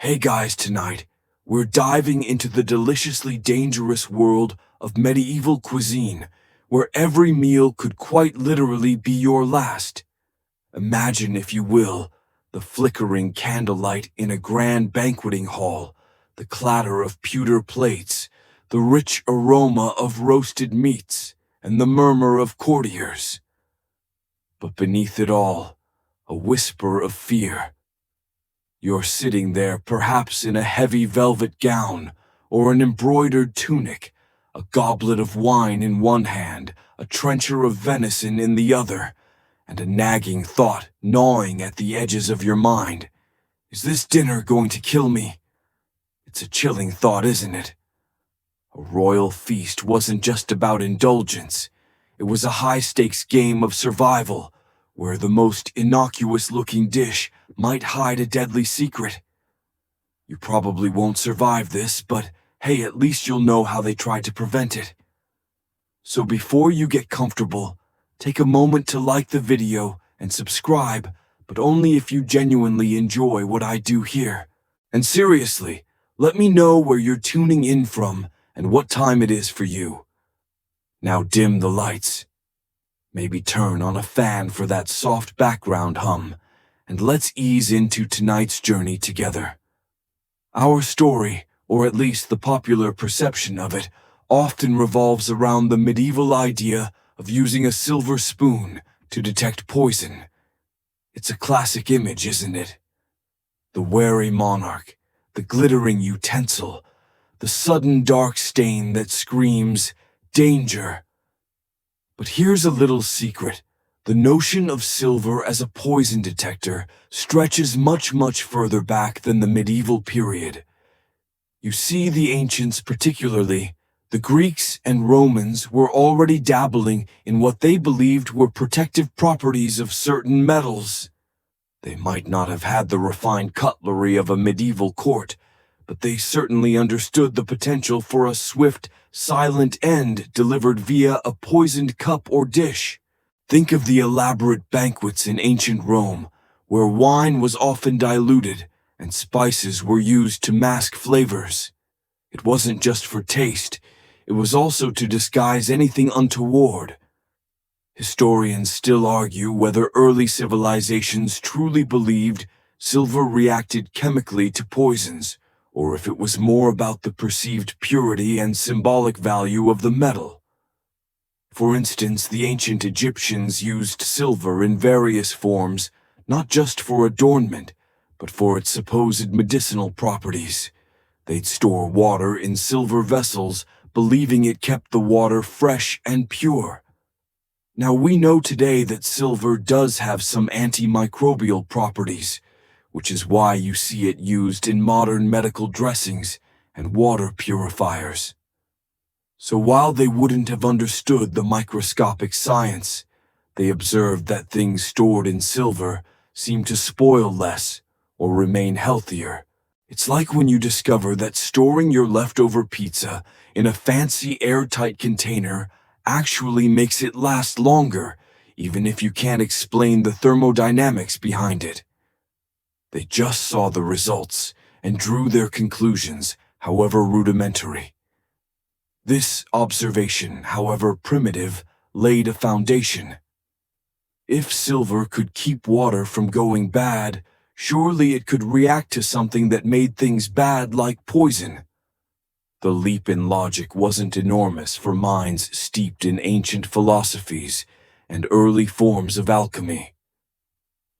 Hey guys, tonight, we're diving into the deliciously dangerous world of medieval cuisine, where every meal could quite literally be your last. Imagine, if you will, the flickering candlelight in a grand banqueting hall, the clatter of pewter plates, the rich aroma of roasted meats, and the murmur of courtiers. But beneath it all, a whisper of fear. You're sitting there, perhaps in a heavy velvet gown or an embroidered tunic, a goblet of wine in one hand, a trencher of venison in the other, and a nagging thought gnawing at the edges of your mind. Is this dinner going to kill me? It's a chilling thought, isn't it? A royal feast wasn't just about indulgence. It was a high-stakes game of survival, where the most innocuous-looking dish might hide a deadly secret. You probably won't survive this, but hey, at least you'll know how they tried to prevent it. So before you get comfortable, take a moment to like the video and subscribe, but only if you genuinely enjoy what I do here. And seriously, let me know where you're tuning in from and what time it is for you. Now dim the lights. Maybe turn on a fan for that soft background hum, and let's ease into tonight's journey together. Our story, or at least the popular perception of it, often revolves around the medieval idea of using a silver spoon to detect poison. It's a classic image, isn't it? The wary monarch, the glittering utensil, the sudden dark stain that screams, danger. But here's a little secret. The notion of silver as a poison detector stretches much further back than the medieval period. You see, the ancients, particularly the Greeks and Romans, were already dabbling in what they believed were protective properties of certain metals. They might not have had the refined cutlery of a medieval court, but they certainly understood the potential for a swift, silent end delivered via a poisoned cup or dish. Think of the elaborate banquets in ancient Rome, where wine was often diluted and spices were used to mask flavors. It wasn't just for taste, it was also to disguise anything untoward. Historians still argue whether early civilizations truly believed silver reacted chemically to poisons, or if it was more about the perceived purity and symbolic value of the metal. For instance, the ancient Egyptians used silver in various forms, not just for adornment, but for its supposed medicinal properties. They'd store water in silver vessels, believing it kept the water fresh and pure. Now, we know today that silver does have some antimicrobial properties, which is why you see it used in modern medical dressings and water purifiers. So while they wouldn't have understood the microscopic science, they observed that things stored in silver seemed to spoil less or remain healthier. It's like when you discover that storing your leftover pizza in a fancy airtight container actually makes it last longer, even if you can't explain the thermodynamics behind it. They just saw the results and drew their conclusions, however rudimentary. This observation, however primitive, laid a foundation. If silver could keep water from going bad, surely it could react to something that made things bad, like poison. The leap in logic wasn't enormous for minds steeped in ancient philosophies and early forms of alchemy.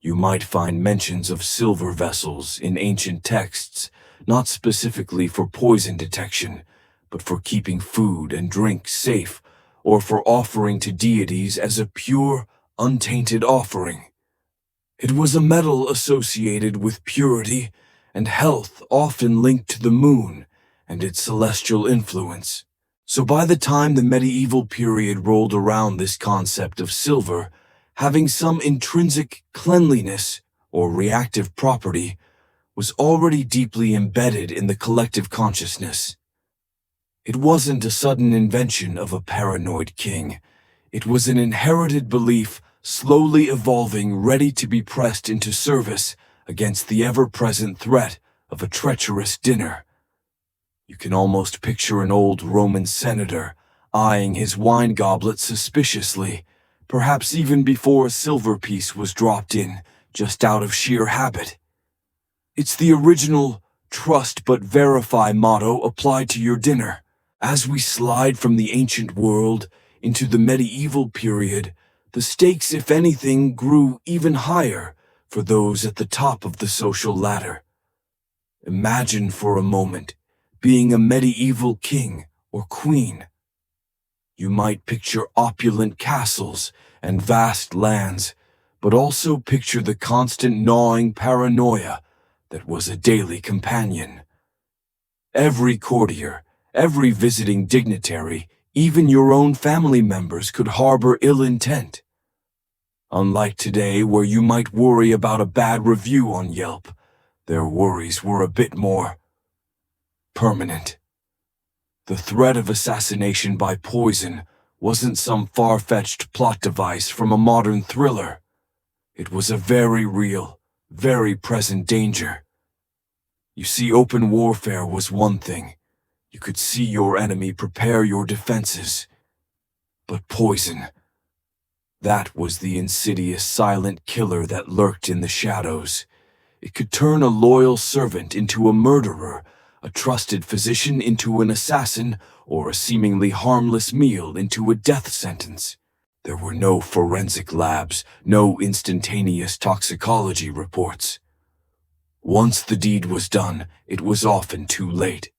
You might find mentions of silver vessels in ancient texts, not specifically for poison detection, but for keeping food and drink safe, or for offering to deities as a pure, untainted offering. It was a metal associated with purity and health, often linked to the moon and its celestial influence. So by the time the medieval period rolled around, this concept of silver having some intrinsic cleanliness or reactive property was already deeply embedded in the collective consciousness. It wasn't a sudden invention of a paranoid king. It was an inherited belief, slowly evolving, ready to be pressed into service against the ever-present threat of a treacherous dinner. You can almost picture an old Roman senator eyeing his wine goblet suspiciously, perhaps even before a silver piece was dropped in, just out of sheer habit. It's the original trust but verify motto applied to your dinner. As we slide from the ancient world into the medieval period, the stakes, if anything, grew even higher for those at the top of the social ladder. Imagine for a moment being a medieval king or queen. You might picture opulent castles and vast lands, but also picture the constant gnawing paranoia that was a daily companion. Every courtier, every visiting dignitary, even your own family members could harbor ill intent. Unlike today, where you might worry about a bad review on Yelp, their worries were a bit more permanent. The threat of assassination by poison wasn't some far-fetched plot device from a modern thriller. It was a very real, very present danger. You see, open warfare was one thing. You could see your enemy, prepare your defenses. But poison, that was the insidious silent killer that lurked in the shadows. It could turn a loyal servant into a murderer, a trusted physician into an assassin, or a seemingly harmless meal into a death sentence. There were no forensic labs, no instantaneous toxicology reports. Once the deed was done, it was often too late.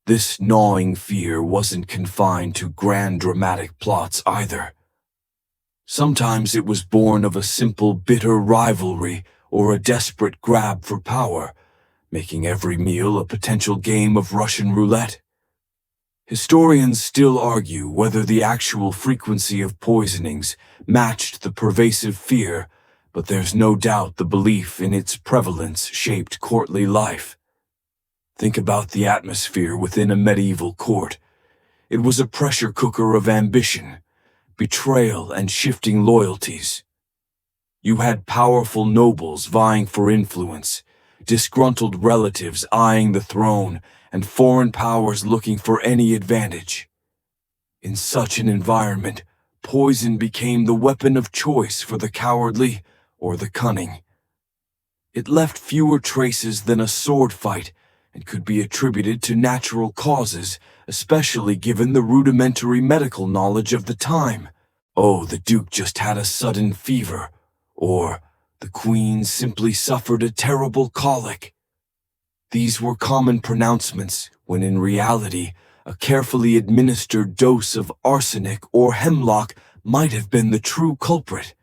This gnawing fear wasn't confined to grand dramatic plots either. Sometimes it was born of a simple bitter rivalry or a desperate grab for power, making every meal a potential game of Russian roulette. Historians still argue whether the actual frequency of poisonings matched the pervasive fear, but there's no doubt the belief in its prevalence shaped courtly life. Think about the atmosphere within a medieval court. It was a pressure cooker of ambition, betrayal, and shifting loyalties. You had powerful nobles vying for influence, disgruntled relatives eyeing the throne, and foreign powers looking for any advantage. In such an environment, poison became the weapon of choice for the cowardly or the cunning. It left fewer traces than a sword fight and could be attributed to natural causes, especially given the rudimentary medical knowledge of the time. Oh, the Duke just had a sudden fever, or the Queen simply suffered a terrible colic. These were common pronouncements when in reality, a carefully administered dose of arsenic or hemlock might have been the true culprit.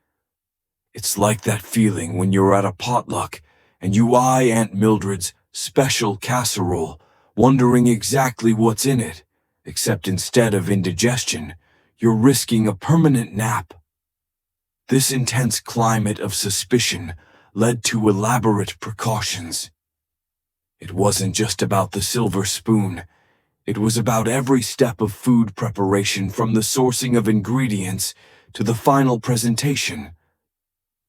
It's like that feeling when you're at a potluck and you eye Aunt Mildred's special casserole, wondering exactly what's in it, except instead of indigestion, you're risking a permanent nap. This intense climate of suspicion led to elaborate precautions. It wasn't just about the silver spoon. It was about every step of food preparation, from the sourcing of ingredients to the final presentation.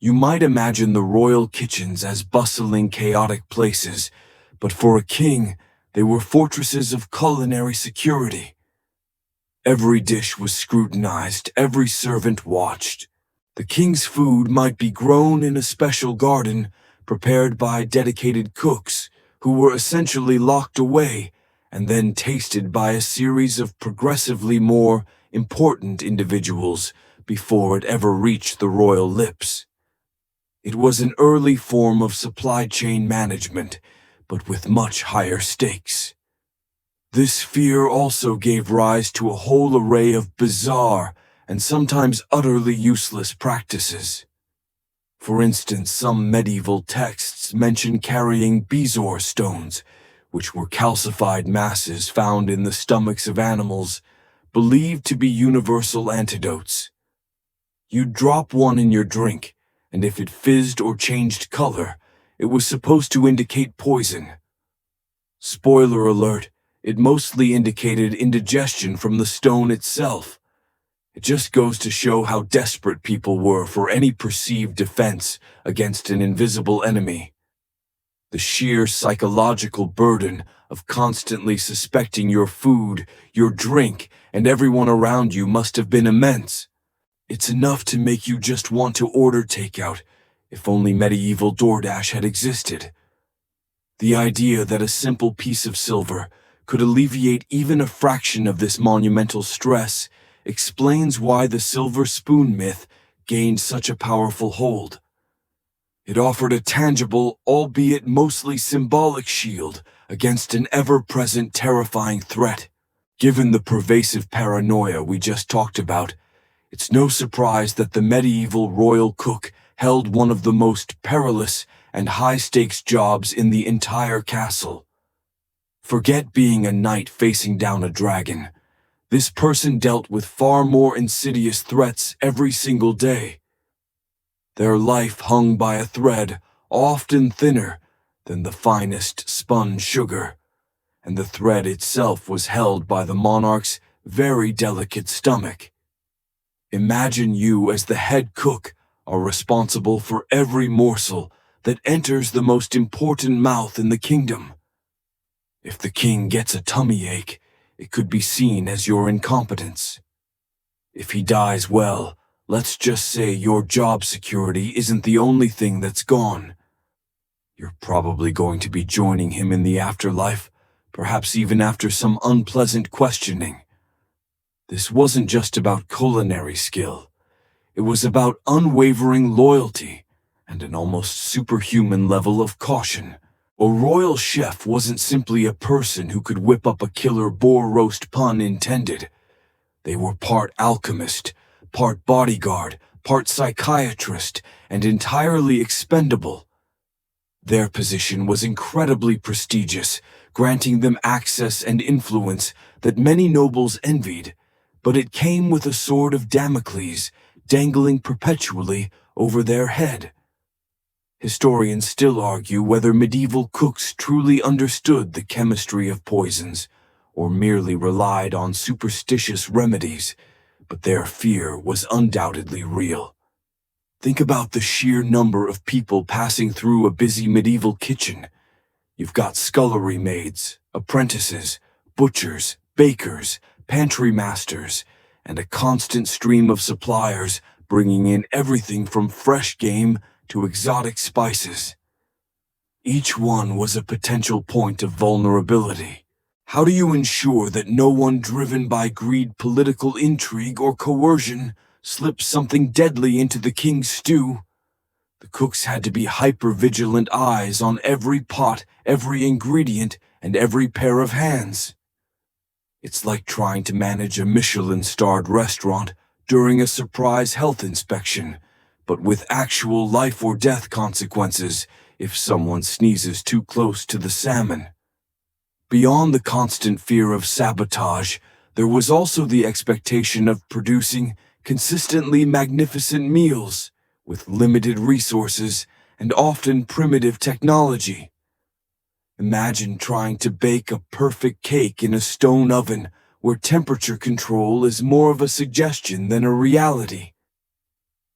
You might imagine the royal kitchens as bustling, chaotic places, but for a king, they were fortresses of culinary security. Every dish was scrutinized, every servant watched. The king's food might be grown in a special garden, prepared by dedicated cooks, who were essentially locked away, and then tasted by a series of progressively more important individuals before it ever reached the royal lips. It was an early form of supply chain management, but with much higher stakes. This fear also gave rise to a whole array of bizarre and sometimes utterly useless practices. For instance, some medieval texts mention carrying bezoar stones, which were calcified masses found in the stomachs of animals, believed to be universal antidotes. You'd drop one in your drink, and if it fizzed or changed color, it was supposed to indicate poison. Spoiler alert, it mostly indicated indigestion from the stone itself. It just goes to show how desperate people were for any perceived defense against an invisible enemy. The sheer psychological burden of constantly suspecting your food, your drink, and everyone around you must have been immense. It's enough to make you just want to order takeout, if only medieval DoorDash had existed. The idea that a simple piece of silver could alleviate even a fraction of this monumental stress explains why the silver spoon myth gained such a powerful hold. It offered a tangible, albeit mostly symbolic shield against an ever-present terrifying threat. Given the pervasive paranoia we just talked about, it's no surprise that the medieval royal cook held one of the most perilous and high-stakes jobs in the entire castle. Forget being a knight facing down a dragon. This person dealt with far more insidious threats every single day. Their life hung by a thread, often thinner than the finest spun sugar, and the thread itself was held by the monarch's very delicate stomach. Imagine you as the head cook are responsible for every morsel that enters the most important mouth in the kingdom. If the king gets a tummy ache, it could be seen as your incompetence. If he dies, well, let's just say your job security isn't the only thing that's gone. You're probably going to be joining him in the afterlife, perhaps even after some unpleasant questioning. This wasn't just about culinary skill. It was about unwavering loyalty and an almost superhuman level of caution. A royal chef wasn't simply a person who could whip up a killer boar roast, pun intended. They were part alchemist, part bodyguard, part psychiatrist, and entirely expendable. Their position was incredibly prestigious, granting them access and influence that many nobles envied, but it came with a sword of Damocles dangling perpetually over their head. Historians still argue whether medieval cooks truly understood the chemistry of poisons or merely relied on superstitious remedies, but their fear was undoubtedly real. Think about the sheer number of people passing through a busy medieval kitchen. You've got scullery maids, apprentices, butchers, bakers, pantry masters, and a constant stream of suppliers bringing in everything from fresh game to exotic spices. Each one was a potential point of vulnerability. How do you ensure that no one driven by greed, political intrigue, or coercion slips something deadly into the king's stew? The cooks had to be hyper-vigilant eyes on every pot, every ingredient, and every pair of hands. It's like trying to manage a Michelin-starred restaurant during a surprise health inspection, but with actual life or death consequences if someone sneezes too close to the salmon. Beyond the constant fear of sabotage, there was also the expectation of producing consistently magnificent meals with limited resources and often primitive technology. Imagine trying to bake a perfect cake in a stone oven where temperature control is more of a suggestion than a reality.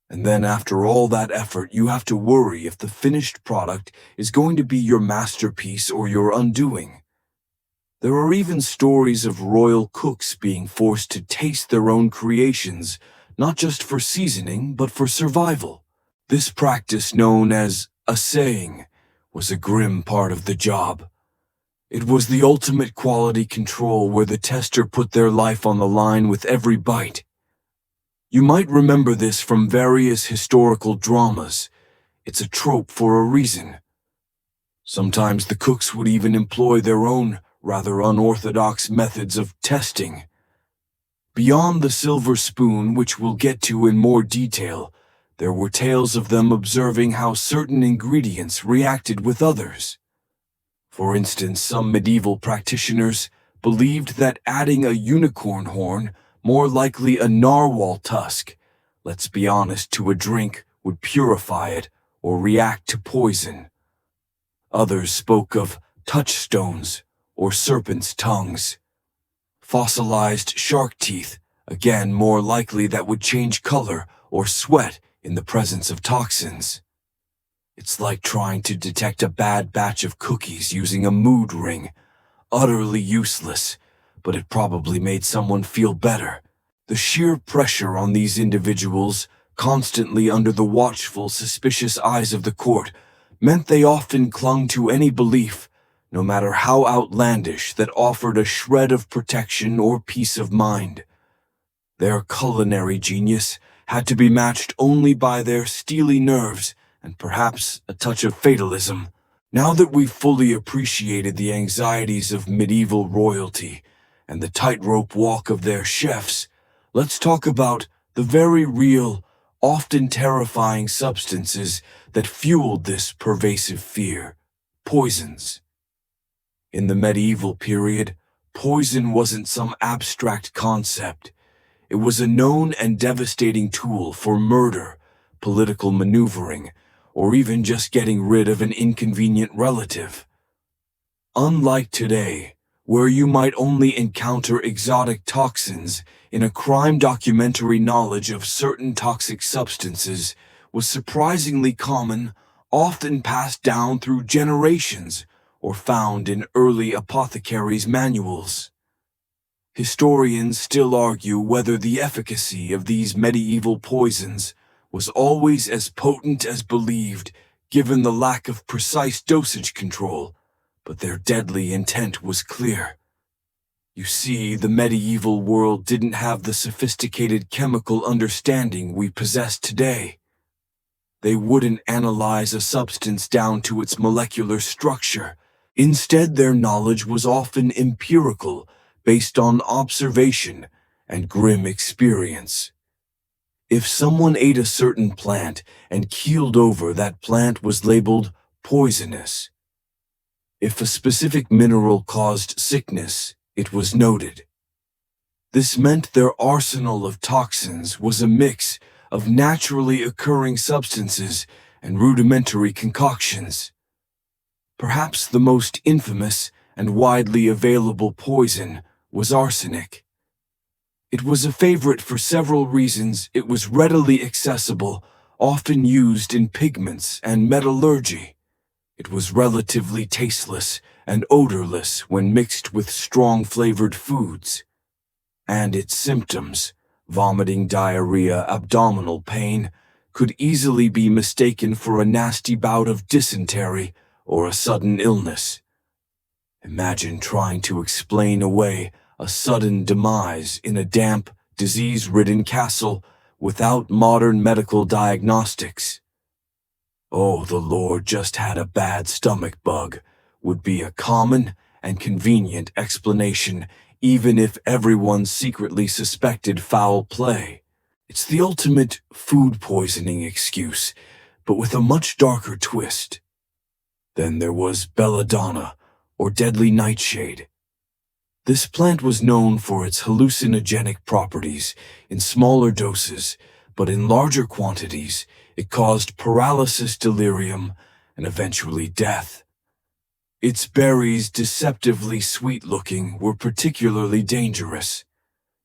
And then after all that effort, you have to worry if the finished product is going to be your masterpiece or your undoing. There are even stories of royal cooks being forced to taste their own creations, not just for seasoning, but for survival. This practice, known as assaying, was a grim part of the job. It was the ultimate quality control where the tester put their life on the line with every bite. You might remember this from various historical dramas. It's a trope for a reason. Sometimes the cooks would even employ their own rather unorthodox methods of testing. Beyond the silver spoon, which we'll get to in more detail, there were tales of them observing how certain ingredients reacted with others. For instance, some medieval practitioners believed that adding a unicorn horn, more likely a narwhal tusk, let's be honest, to a drink would purify it or react to poison. Others spoke of touchstones or serpents' tongues. Fossilized shark teeth, again more likely that would change color or sweat in the presence of toxins. It's like trying to detect a bad batch of cookies using a mood ring. Utterly useless, but it probably made someone feel better. The sheer pressure on these individuals, constantly under the watchful, suspicious eyes of the court, meant they often clung to any belief, no matter how outlandish, that offered a shred of protection or peace of mind. Their culinary genius had to be matched only by their steely nerves and perhaps a touch of fatalism. Now that we've fully appreciated the anxieties of medieval royalty and the tightrope walk of their chefs, let's talk about the very real, often terrifying substances that fueled this pervasive fear: poisons. In the medieval period, poison wasn't some abstract concept. It was a known and devastating tool for murder, political maneuvering, or even just getting rid of an inconvenient relative. Unlike today, where you might only encounter exotic toxins, in a crime documentary, knowledge of certain toxic substances was surprisingly common, often passed down through generations, or found in early apothecaries' manuals. Historians still argue whether the efficacy of these medieval poisons was always as potent as believed, given the lack of precise dosage control, but their deadly intent was clear. You see, the medieval world didn't have the sophisticated chemical understanding we possess today. They wouldn't analyze a substance down to its molecular structure. Instead, their knowledge was often empirical, based on observation and grim experience. If someone ate a certain plant and keeled over, that plant was labeled poisonous. If a specific mineral caused sickness, it was noted. This meant their arsenal of toxins was a mix of naturally occurring substances and rudimentary concoctions. Perhaps the most infamous and widely available poison was arsenic. It was a favorite for several reasons. It was readily accessible, often used in pigments and metallurgy. It was relatively tasteless and odorless when mixed with strong-flavored foods. And its symptoms, vomiting, diarrhea, abdominal pain, could easily be mistaken for a nasty bout of dysentery or a sudden illness. Imagine trying to explain away a sudden demise in a damp, disease-ridden castle without modern medical diagnostics. "Oh, the Lord just had a bad stomach bug," would be a common and convenient explanation, even if everyone secretly suspected foul play. It's the ultimate food poisoning excuse, but with a much darker twist. Then there was belladonna, or deadly nightshade. This plant was known for its hallucinogenic properties. In smaller doses, but in larger quantities, it caused paralysis, delirium, and eventually death. Its berries, deceptively sweet-looking, were particularly dangerous.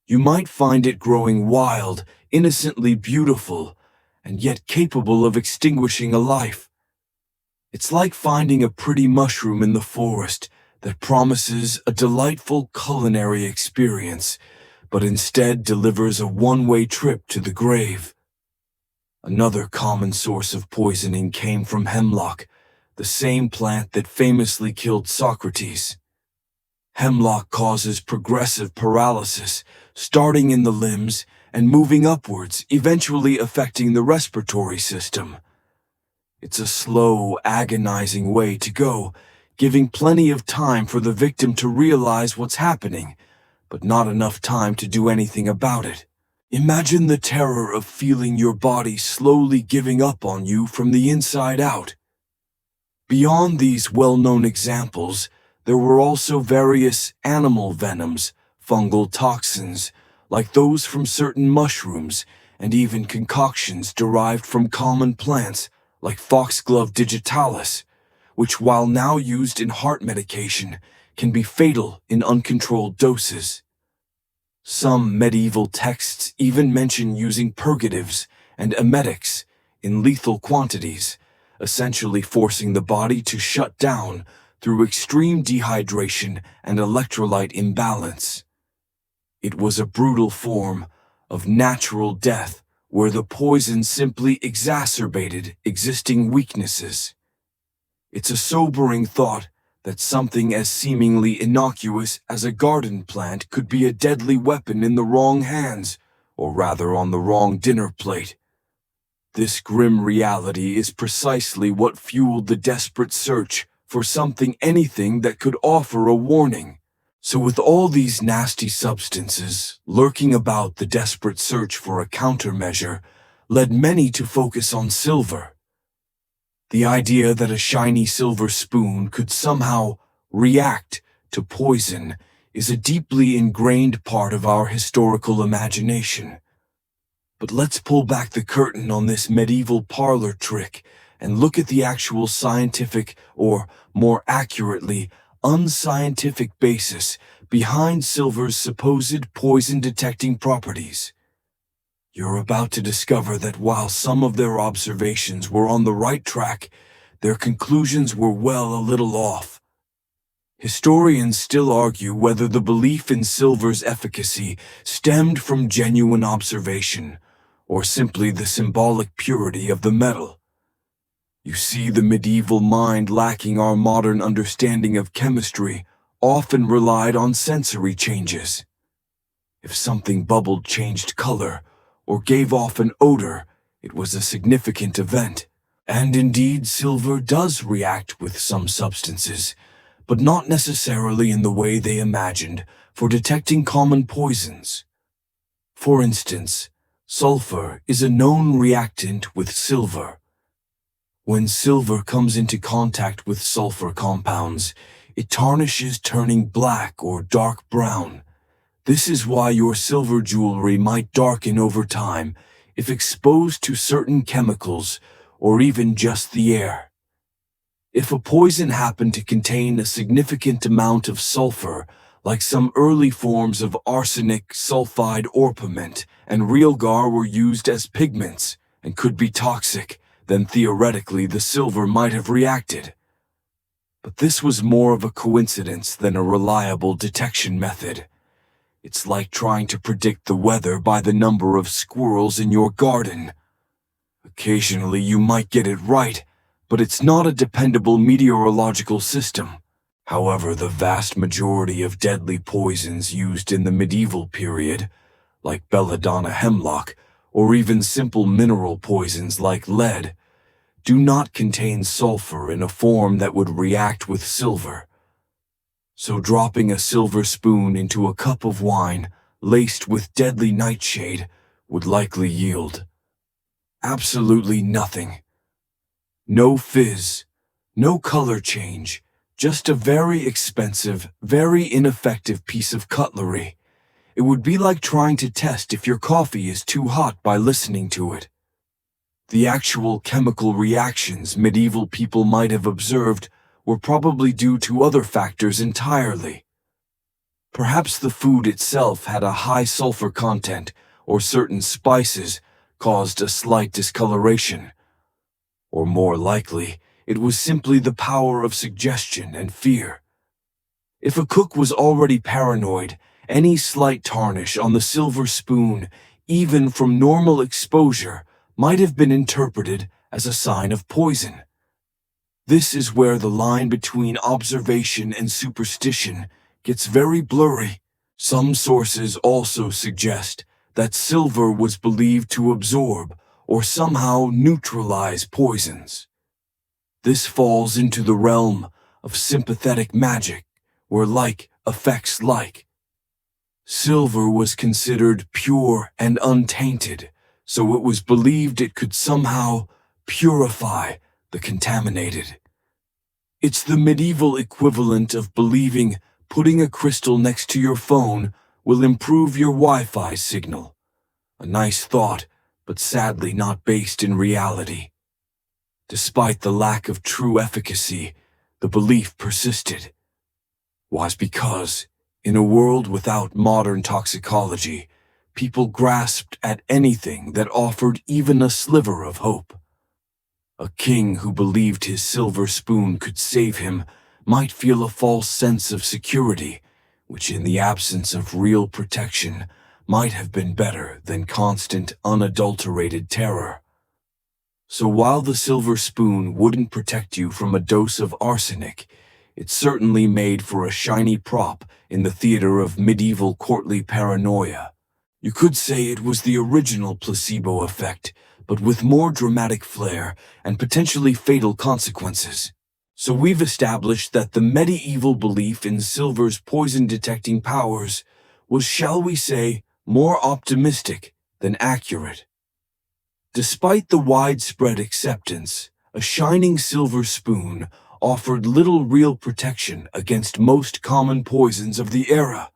You might find it growing wild, innocently beautiful, and yet capable of extinguishing a life. It's like finding a pretty mushroom in the forest that promises a delightful culinary experience, but instead delivers a one-way trip to the grave. Another common source of poisoning came from hemlock, the same plant that famously killed Socrates. Hemlock causes progressive paralysis, starting in the limbs and moving upwards, eventually affecting the respiratory system. It's a slow, agonizing way to go, giving plenty of time for the victim to realize what's happening, but not enough time to do anything about it. Imagine the terror of feeling your body slowly giving up on you from the inside out. Beyond these well-known examples, there were also various animal venoms, fungal toxins, like those from certain mushrooms, and even concoctions derived from common plants, like foxglove digitalis, which, while now used in heart medication, can be fatal in uncontrolled doses. Some medieval texts even mention using purgatives and emetics in lethal quantities, essentially forcing the body to shut down through extreme dehydration and electrolyte imbalance. It was a brutal form of natural death where the poison simply exacerbated existing weaknesses. It's a sobering thought that something as seemingly innocuous as a garden plant could be a deadly weapon in the wrong hands, or rather on the wrong dinner plate. This grim reality is precisely what fueled the desperate search for anything that could offer a warning. So with all these nasty substances lurking about, the desperate search for a countermeasure led many to focus on silver. The idea that a shiny silver spoon could somehow react to poison is a deeply ingrained part of our historical imagination. But let's pull back the curtain on this medieval parlor trick and look at the actual scientific, or more accurately, unscientific basis behind silver's supposed poison-detecting properties. You're about to discover that while some of their observations were on the right track, their conclusions were a little off. Historians still argue whether the belief in silver's efficacy stemmed from genuine observation, or simply the symbolic purity of the metal. You see, the medieval mind, lacking our modern understanding of chemistry, often relied on sensory changes. If something bubbled, changed color, or gave off an odor, it was a significant event. And indeed, silver does react with some substances, but not necessarily in the way they imagined for detecting common poisons. For instance, sulfur is a known reactant with silver. When silver comes into contact with sulfur compounds, it tarnishes, turning black or dark brown. This is why your silver jewelry might darken over time if exposed to certain chemicals or even just the air. If a poison happened to contain a significant amount of sulfur, like some early forms of arsenic, sulfide, orpiment, and realgar were used as pigments and could be toxic, then theoretically the silver might have reacted. But this was more of a coincidence than a reliable detection method. It's like trying to predict the weather by the number of squirrels in your garden. Occasionally you might get it right, but it's not a dependable meteorological system. However, the vast majority of deadly poisons used in the medieval period, like belladonna hemlock, or even simple mineral poisons like lead, do not contain sulfur in a form that would react with silver. So dropping a silver spoon into a cup of wine laced with deadly nightshade would likely yield absolutely nothing. No fizz, no color change, just a very expensive, very ineffective piece of cutlery. It would be like trying to test if your coffee is too hot by listening to it. The actual chemical reactions medieval people might have observed were probably due to other factors entirely. Perhaps the food itself had a high sulfur content, or certain spices caused a slight discoloration. Or more likely, it was simply the power of suggestion and fear. If a cook was already paranoid, any slight tarnish on the silver spoon, even from normal exposure, might have been interpreted as a sign of poison. This is where the line between observation and superstition gets very blurry. Some sources also suggest that silver was believed to absorb or somehow neutralize poisons. This falls into the realm of sympathetic magic, where like affects like. Silver was considered pure and untainted, so it was believed it could somehow purify the contaminated. It's the medieval equivalent of believing putting a crystal next to your phone will improve your Wi-Fi signal. A nice thought, but sadly not based in reality. Despite the lack of true efficacy, the belief persisted. Was because, in a world without modern toxicology, people grasped at anything that offered even a sliver of hope. A king who believed his silver spoon could save him might feel a false sense of security, which in the absence of real protection might have been better than constant, unadulterated terror. So while the silver spoon wouldn't protect you from a dose of arsenic, it certainly made for a shiny prop in the theater of medieval courtly paranoia. You could say it was the original placebo effect, but with more dramatic flair and potentially fatal consequences. So we've established that the medieval belief in silver's poison-detecting powers was, shall we say, more optimistic than accurate. Despite the widespread acceptance, a shining silver spoon offered little real protection against most common poisons of the era.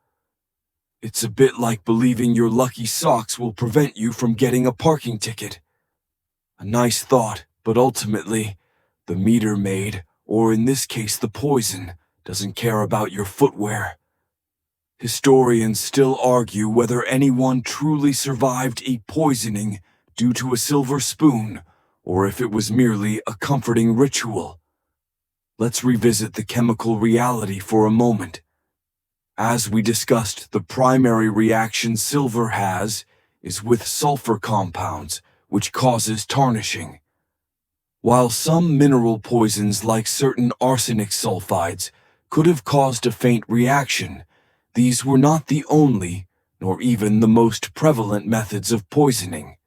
It's a bit like believing your lucky socks will prevent you from getting a parking ticket. A nice thought, but ultimately, the meter maid, or in this case the poison, doesn't care about your footwear. Historians still argue whether anyone truly survived a poisoning due to a silver spoon, or if it was merely a comforting ritual. Let's revisit the chemical reality for a moment. As we discussed, the primary reaction silver has is with sulfur compounds, which causes tarnishing. While some mineral poisons like certain arsenic sulfides could have caused a faint reaction, these were not the only, nor even the most prevalent methods of poisoning.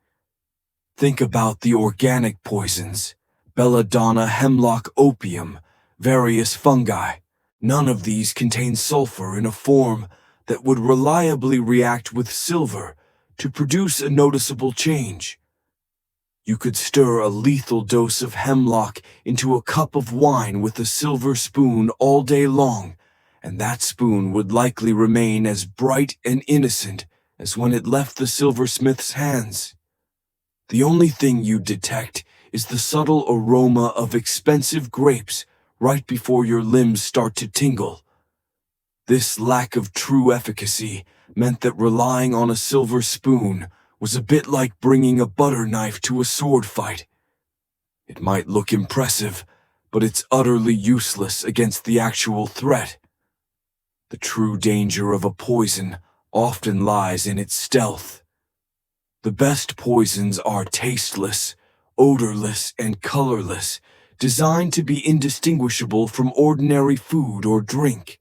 Think about the organic poisons: belladonna, hemlock, opium, various fungi. None of these contain sulfur in a form that would reliably react with silver to produce a noticeable change. You could stir a lethal dose of hemlock into a cup of wine with a silver spoon all day long, and that spoon would likely remain as bright and innocent as when it left the silversmith's hands. The only thing you detect is the subtle aroma of expensive grapes right before your limbs start to tingle. This lack of true efficacy meant that relying on a silver spoon was a bit like bringing a butter knife to a sword fight. It might look impressive, but it's utterly useless against the actual threat. The true danger of a poison often lies in its stealth. The best poisons are tasteless, odorless, and colorless, designed to be indistinguishable from ordinary food or drink.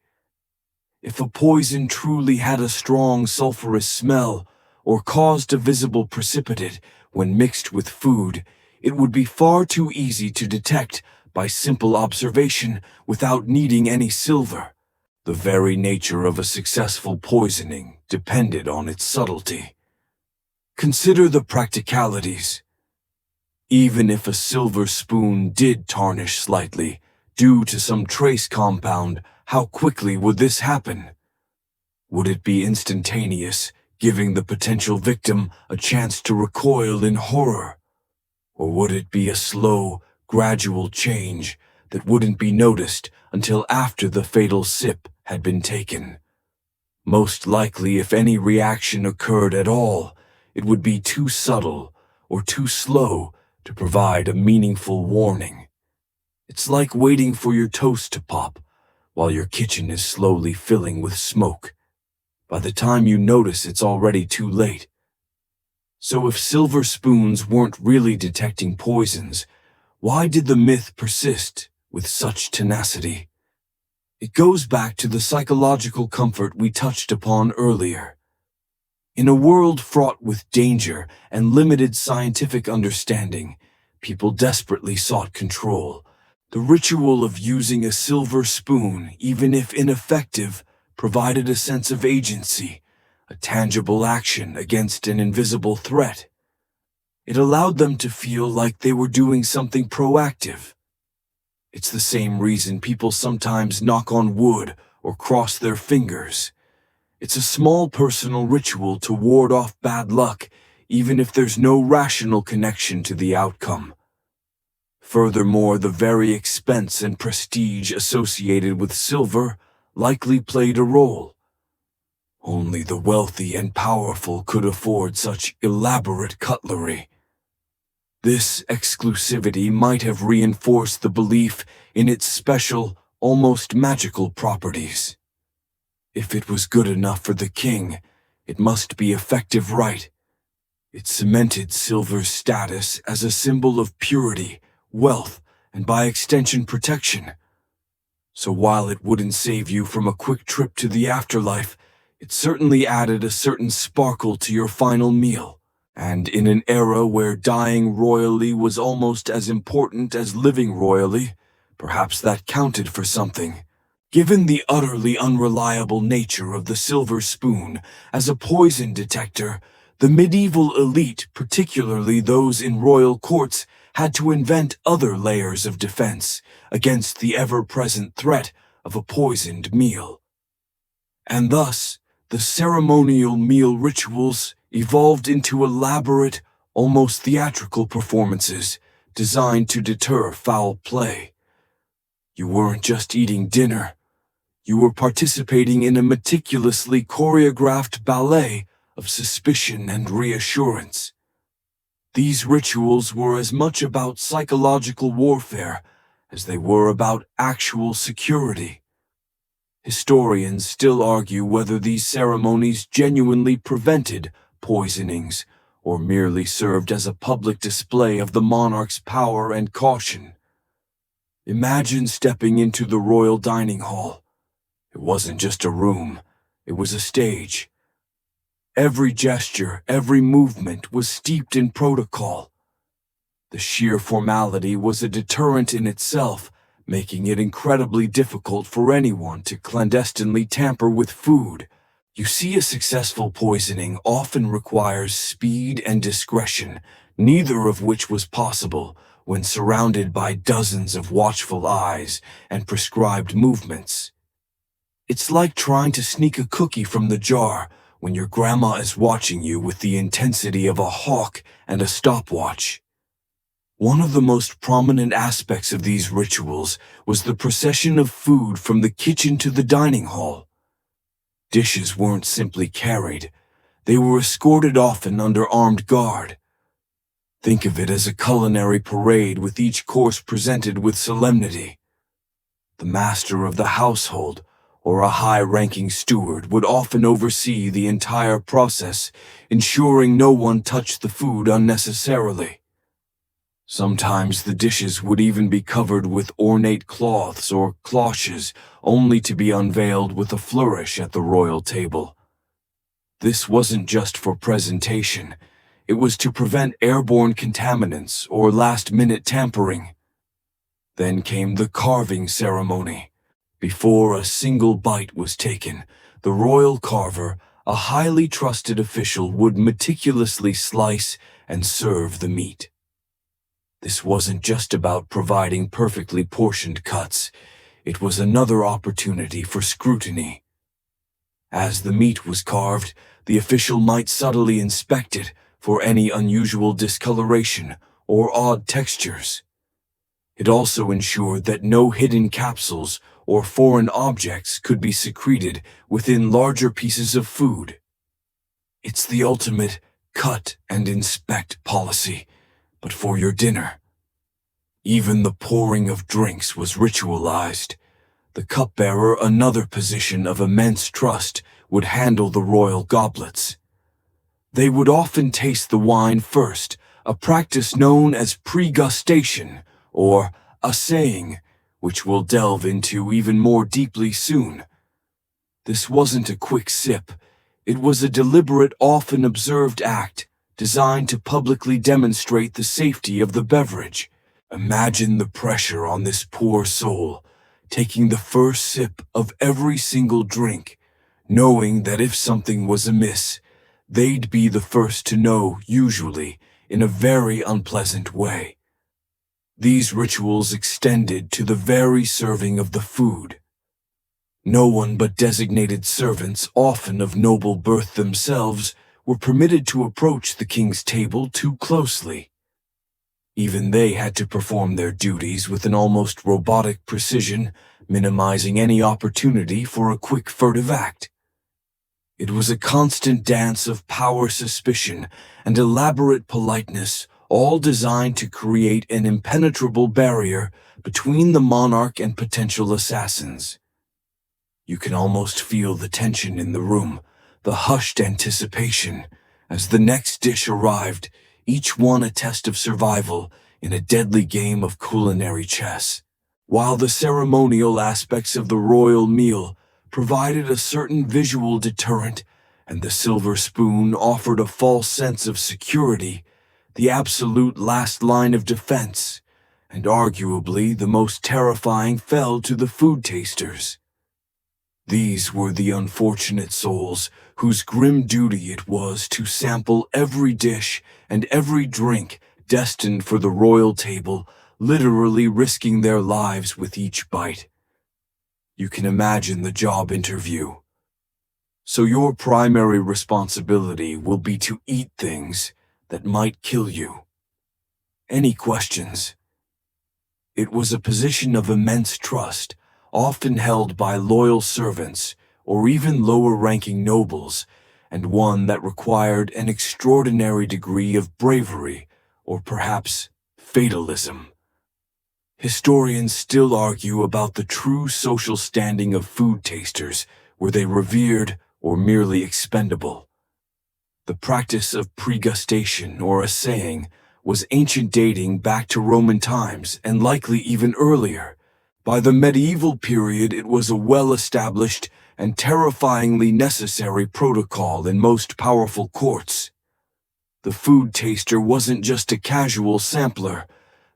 If a poison truly had a strong sulfurous smell or caused a visible precipitate when mixed with food, it would be far too easy to detect by simple observation without needing any silver. The very nature of a successful poisoning depended on its subtlety. Consider the practicalities. Even if a silver spoon did tarnish slightly due to some trace compound, how quickly would this happen? Would it be instantaneous, giving the potential victim a chance to recoil in horror? Or would it be a slow, gradual change that wouldn't be noticed until after the fatal sip had been taken? Most likely, if any reaction occurred at all, it would be too subtle or too slow to provide a meaningful warning. It's like waiting for your toast to pop while your kitchen is slowly filling with smoke. By the time you notice, it's already too late. So if silver spoons weren't really detecting poisons, why did the myth persist with such tenacity? It goes back to the psychological comfort we touched upon earlier. In a world fraught with danger and limited scientific understanding, people desperately sought control. The ritual of using a silver spoon, even if ineffective, provided a sense of agency, a tangible action against an invisible threat. It allowed them to feel like they were doing something proactive. It's the same reason people sometimes knock on wood or cross their fingers. It's a small personal ritual to ward off bad luck, even if there's no rational connection to the outcome. Furthermore, the very expense and prestige associated with silver likely played a role. Only the wealthy and powerful could afford such elaborate cutlery. This exclusivity might have reinforced the belief in its special, almost magical properties. If it was good enough for the king, it must be effective, right? It cemented silver's status as a symbol of purity, wealth, and by extension protection. So while it wouldn't save you from a quick trip to the afterlife, it certainly added a certain sparkle to your final meal. And in an era where dying royally was almost as important as living royally, perhaps that counted for something. Given the utterly unreliable nature of the silver spoon as a poison detector, the medieval elite, particularly those in royal courts, had to invent other layers of defense against the ever-present threat of a poisoned meal. And thus, the ceremonial meal rituals evolved into elaborate, almost theatrical performances designed to deter foul play. You weren't just eating dinner. You were participating in a meticulously choreographed ballet of suspicion and reassurance. These rituals were as much about psychological warfare as they were about actual security. Historians still argue whether these ceremonies genuinely prevented poisonings or merely served as a public display of the monarch's power and caution. Imagine stepping into the royal dining hall. It wasn't just a room, it was a stage. Every gesture, every movement was steeped in protocol. The sheer formality was a deterrent in itself, making it incredibly difficult for anyone to clandestinely tamper with food. You see, a successful poisoning often requires speed and discretion, neither of which was possible when surrounded by dozens of watchful eyes and prescribed movements. It's like trying to sneak a cookie from the jar when your grandma is watching you with the intensity of a hawk and a stopwatch. One of the most prominent aspects of these rituals was the procession of food from the kitchen to the dining hall. Dishes weren't simply carried, they were escorted often under armed guard. Think of it as a culinary parade with each course presented with solemnity. The master of the household, or a high-ranking steward, would often oversee the entire process, ensuring no one touched the food unnecessarily. Sometimes the dishes would even be covered with ornate cloths or cloches, only to be unveiled with a flourish at the royal table. This wasn't just for presentation, it was to prevent airborne contaminants or last-minute tampering. Then came the carving ceremony. Before a single bite was taken, the royal carver, a highly trusted official, would meticulously slice and serve the meat. This wasn't just about providing perfectly portioned cuts, it was another opportunity for scrutiny. As the meat was carved, the official might subtly inspect it for any unusual discoloration or odd textures. It also ensured that no hidden capsules or foreign objects could be secreted within larger pieces of food. It's the ultimate cut and inspect policy, but for your dinner. Even the pouring of drinks was ritualized. The cupbearer, another position of immense trust, would handle the royal goblets. They would often taste the wine first, a practice known as pregustation, or assaying, which we'll delve into even more deeply soon. This wasn't a quick sip. It was a deliberate, often observed act designed to publicly demonstrate the safety of the beverage. Imagine the pressure on this poor soul, taking the first sip of every single drink, knowing that if something was amiss, they'd be the first to know, usually in a very unpleasant way. These rituals extended to the very serving of the food. No one but designated servants, often of noble birth themselves, were permitted to approach the king's table too closely. Even they had to perform their duties with an almost robotic precision, minimizing any opportunity for a quick furtive act. It was a constant dance of power suspicion and elaborate politeness, all designed to create an impenetrable barrier between the monarch and potential assassins. You can almost feel the tension in the room, the hushed anticipation, as the next dish arrived, each one a test of survival in a deadly game of culinary chess. While the ceremonial aspects of the royal meal provided a certain visual deterrent, and the silver spoon offered a false sense of security, the absolute last line of defense, and arguably the most terrifying, fell to the food tasters. These were the unfortunate souls whose grim duty it was to sample every dish and every drink destined for the royal table, literally risking their lives with each bite. You can imagine the job interview. So your primary responsibility will be to eat things that might kill you. Any questions? It was a position of immense trust, often held by loyal servants or even lower-ranking nobles, and one that required an extraordinary degree of bravery or perhaps fatalism. Historians still argue about the true social standing of food tasters. Were they revered or merely expendable? The practice of pregustation, or assaying, was ancient, dating back to Roman times and likely even earlier. By the medieval period, it was a well-established and terrifyingly necessary protocol in most powerful courts. The food taster wasn't just a casual sampler.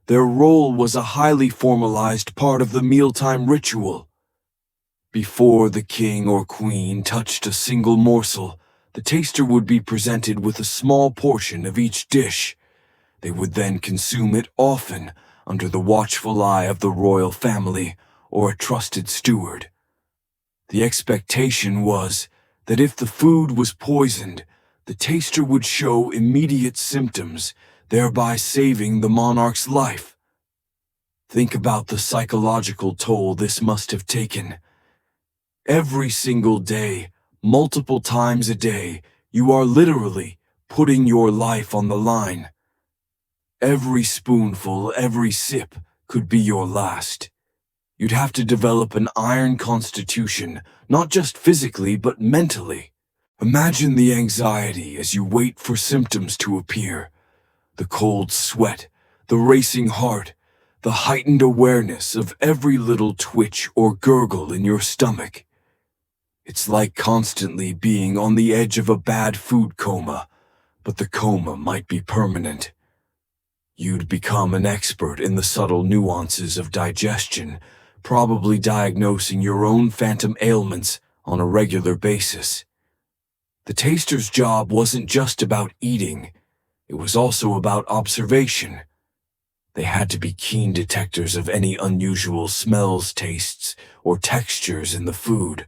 Their role was a highly formalized part of the mealtime ritual. Before the king or queen touched a single morsel, the taster would be presented with a small portion of each dish. They would then consume it, often under the watchful eye of the royal family or a trusted steward. The expectation was that if the food was poisoned, the taster would show immediate symptoms, thereby saving the monarch's life. Think about the psychological toll this must have taken. Every single day, multiple times a day, you are literally putting your life on the line. Every spoonful, every sip could be your last. You'd have to develop an iron constitution, not just physically but mentally. Imagine the anxiety as you wait for symptoms to appear. The cold sweat, the racing heart, the heightened awareness of every little twitch or gurgle in your stomach. It's like constantly being on the edge of a bad food coma, but the coma might be permanent. You'd become an expert in the subtle nuances of digestion, probably diagnosing your own phantom ailments on a regular basis. The taster's job wasn't just about eating, it was also about observation. They had to be keen detectors of any unusual smells, tastes, or textures in the food.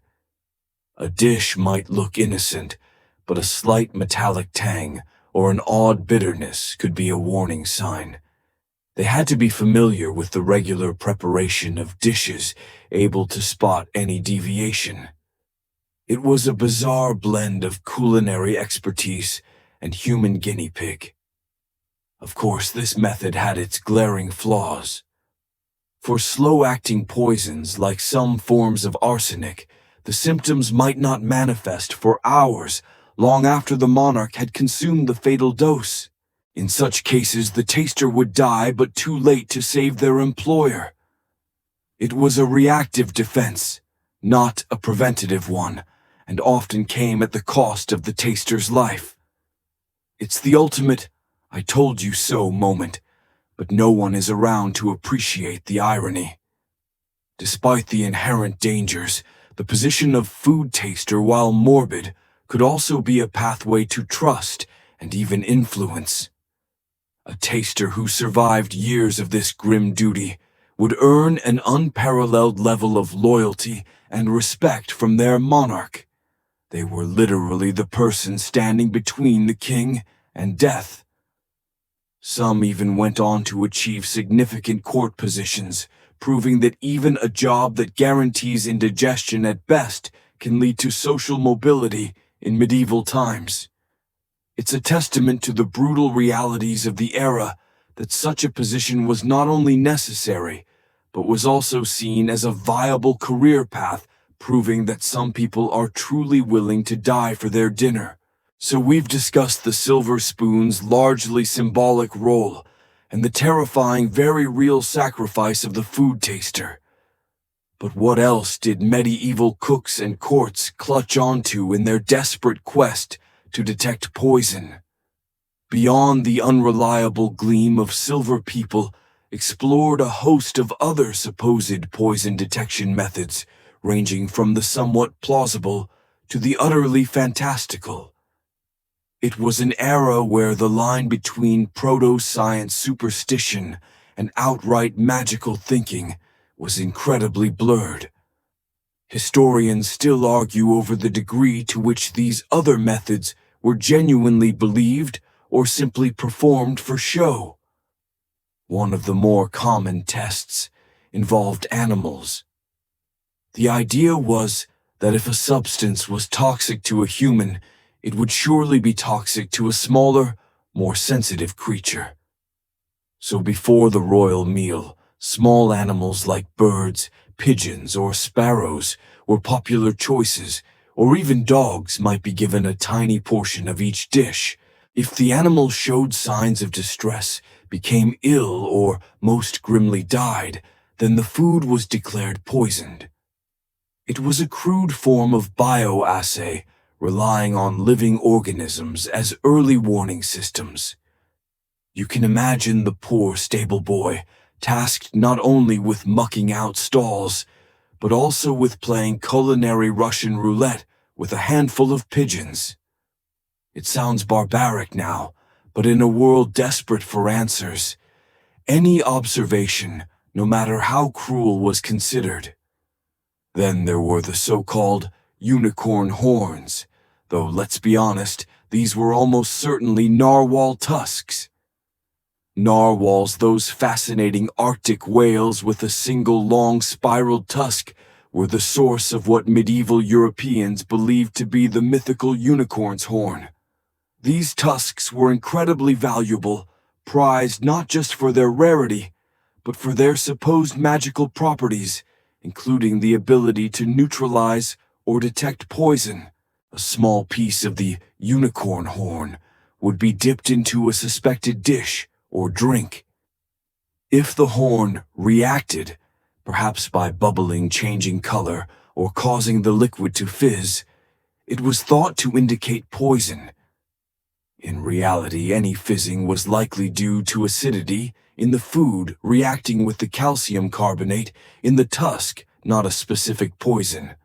A dish might look innocent, but a slight metallic tang or an odd bitterness could be a warning sign. They had to be familiar with the regular preparation of dishes, able to spot any deviation. It was a bizarre blend of culinary expertise and human guinea pig. Of course, this method had its glaring flaws. For slow-acting poisons like some forms of arsenic, the symptoms might not manifest for hours, long after the monarch had consumed the fatal dose. In such cases, the taster would die, but too late to save their employer. It was a reactive defense, not a preventative one, and often came at the cost of the taster's life. It's the ultimate "I told you so" moment, but no one is around to appreciate the irony. Despite the inherent dangers, the position of food taster, while morbid, could also be a pathway to trust and even influence. A taster who survived years of this grim duty would earn an unparalleled level of loyalty and respect from their monarch. They were literally the person standing between the king and death. Some even went on to achieve significant court positions, proving that even a job that guarantees indigestion at best can lead to social mobility in medieval times. It's a testament to the brutal realities of the era that such a position was not only necessary, but was also seen as a viable career path, proving that some people are truly willing to die for their dinner. So we've discussed the silver spoon's largely symbolic role and the terrifying, very real sacrifice of the food taster. But what else did medieval cooks and courts clutch onto in their desperate quest to detect poison? Beyond the unreliable gleam of silver, people explored a host of other supposed poison detection methods, ranging from the somewhat plausible to the utterly fantastical. It was an era where the line between proto-science superstition and outright magical thinking was incredibly blurred. Historians still argue over the degree to which these other methods were genuinely believed or simply performed for show. One of the more common tests involved animals. The idea was that if a substance was toxic to a human, it would surely be toxic to a smaller, more sensitive creature. So before the royal meal, small animals like birds, pigeons, or sparrows were popular choices, or even dogs might be given a tiny portion of each dish. If the animal showed signs of distress, became ill, or most grimly died, then the food was declared poisoned. It was a crude form of bioassay, relying on living organisms as early warning systems. You can imagine the poor stable boy, tasked not only with mucking out stalls, but also with playing culinary Russian roulette with a handful of pigeons. It sounds barbaric now, but in a world desperate for answers, any observation, no matter how cruel, was considered. Then there were the so-called unicorn horns, though let's be honest, these were almost certainly narwhal tusks. Narwhals, those fascinating Arctic whales with a single long spiraled tusk, were the source of what medieval Europeans believed to be the mythical unicorn's horn. These tusks were incredibly valuable, prized not just for their rarity, but for their supposed magical properties, including the ability to neutralize or detect poison. A small piece of the unicorn horn would be dipped into a suspected dish or drink. If the horn reacted, perhaps by bubbling, changing color, or causing the liquid to fizz, it was thought to indicate poison. In reality, any fizzing was likely due to acidity in the food reacting with the calcium carbonate in the tusk, not a specific poison.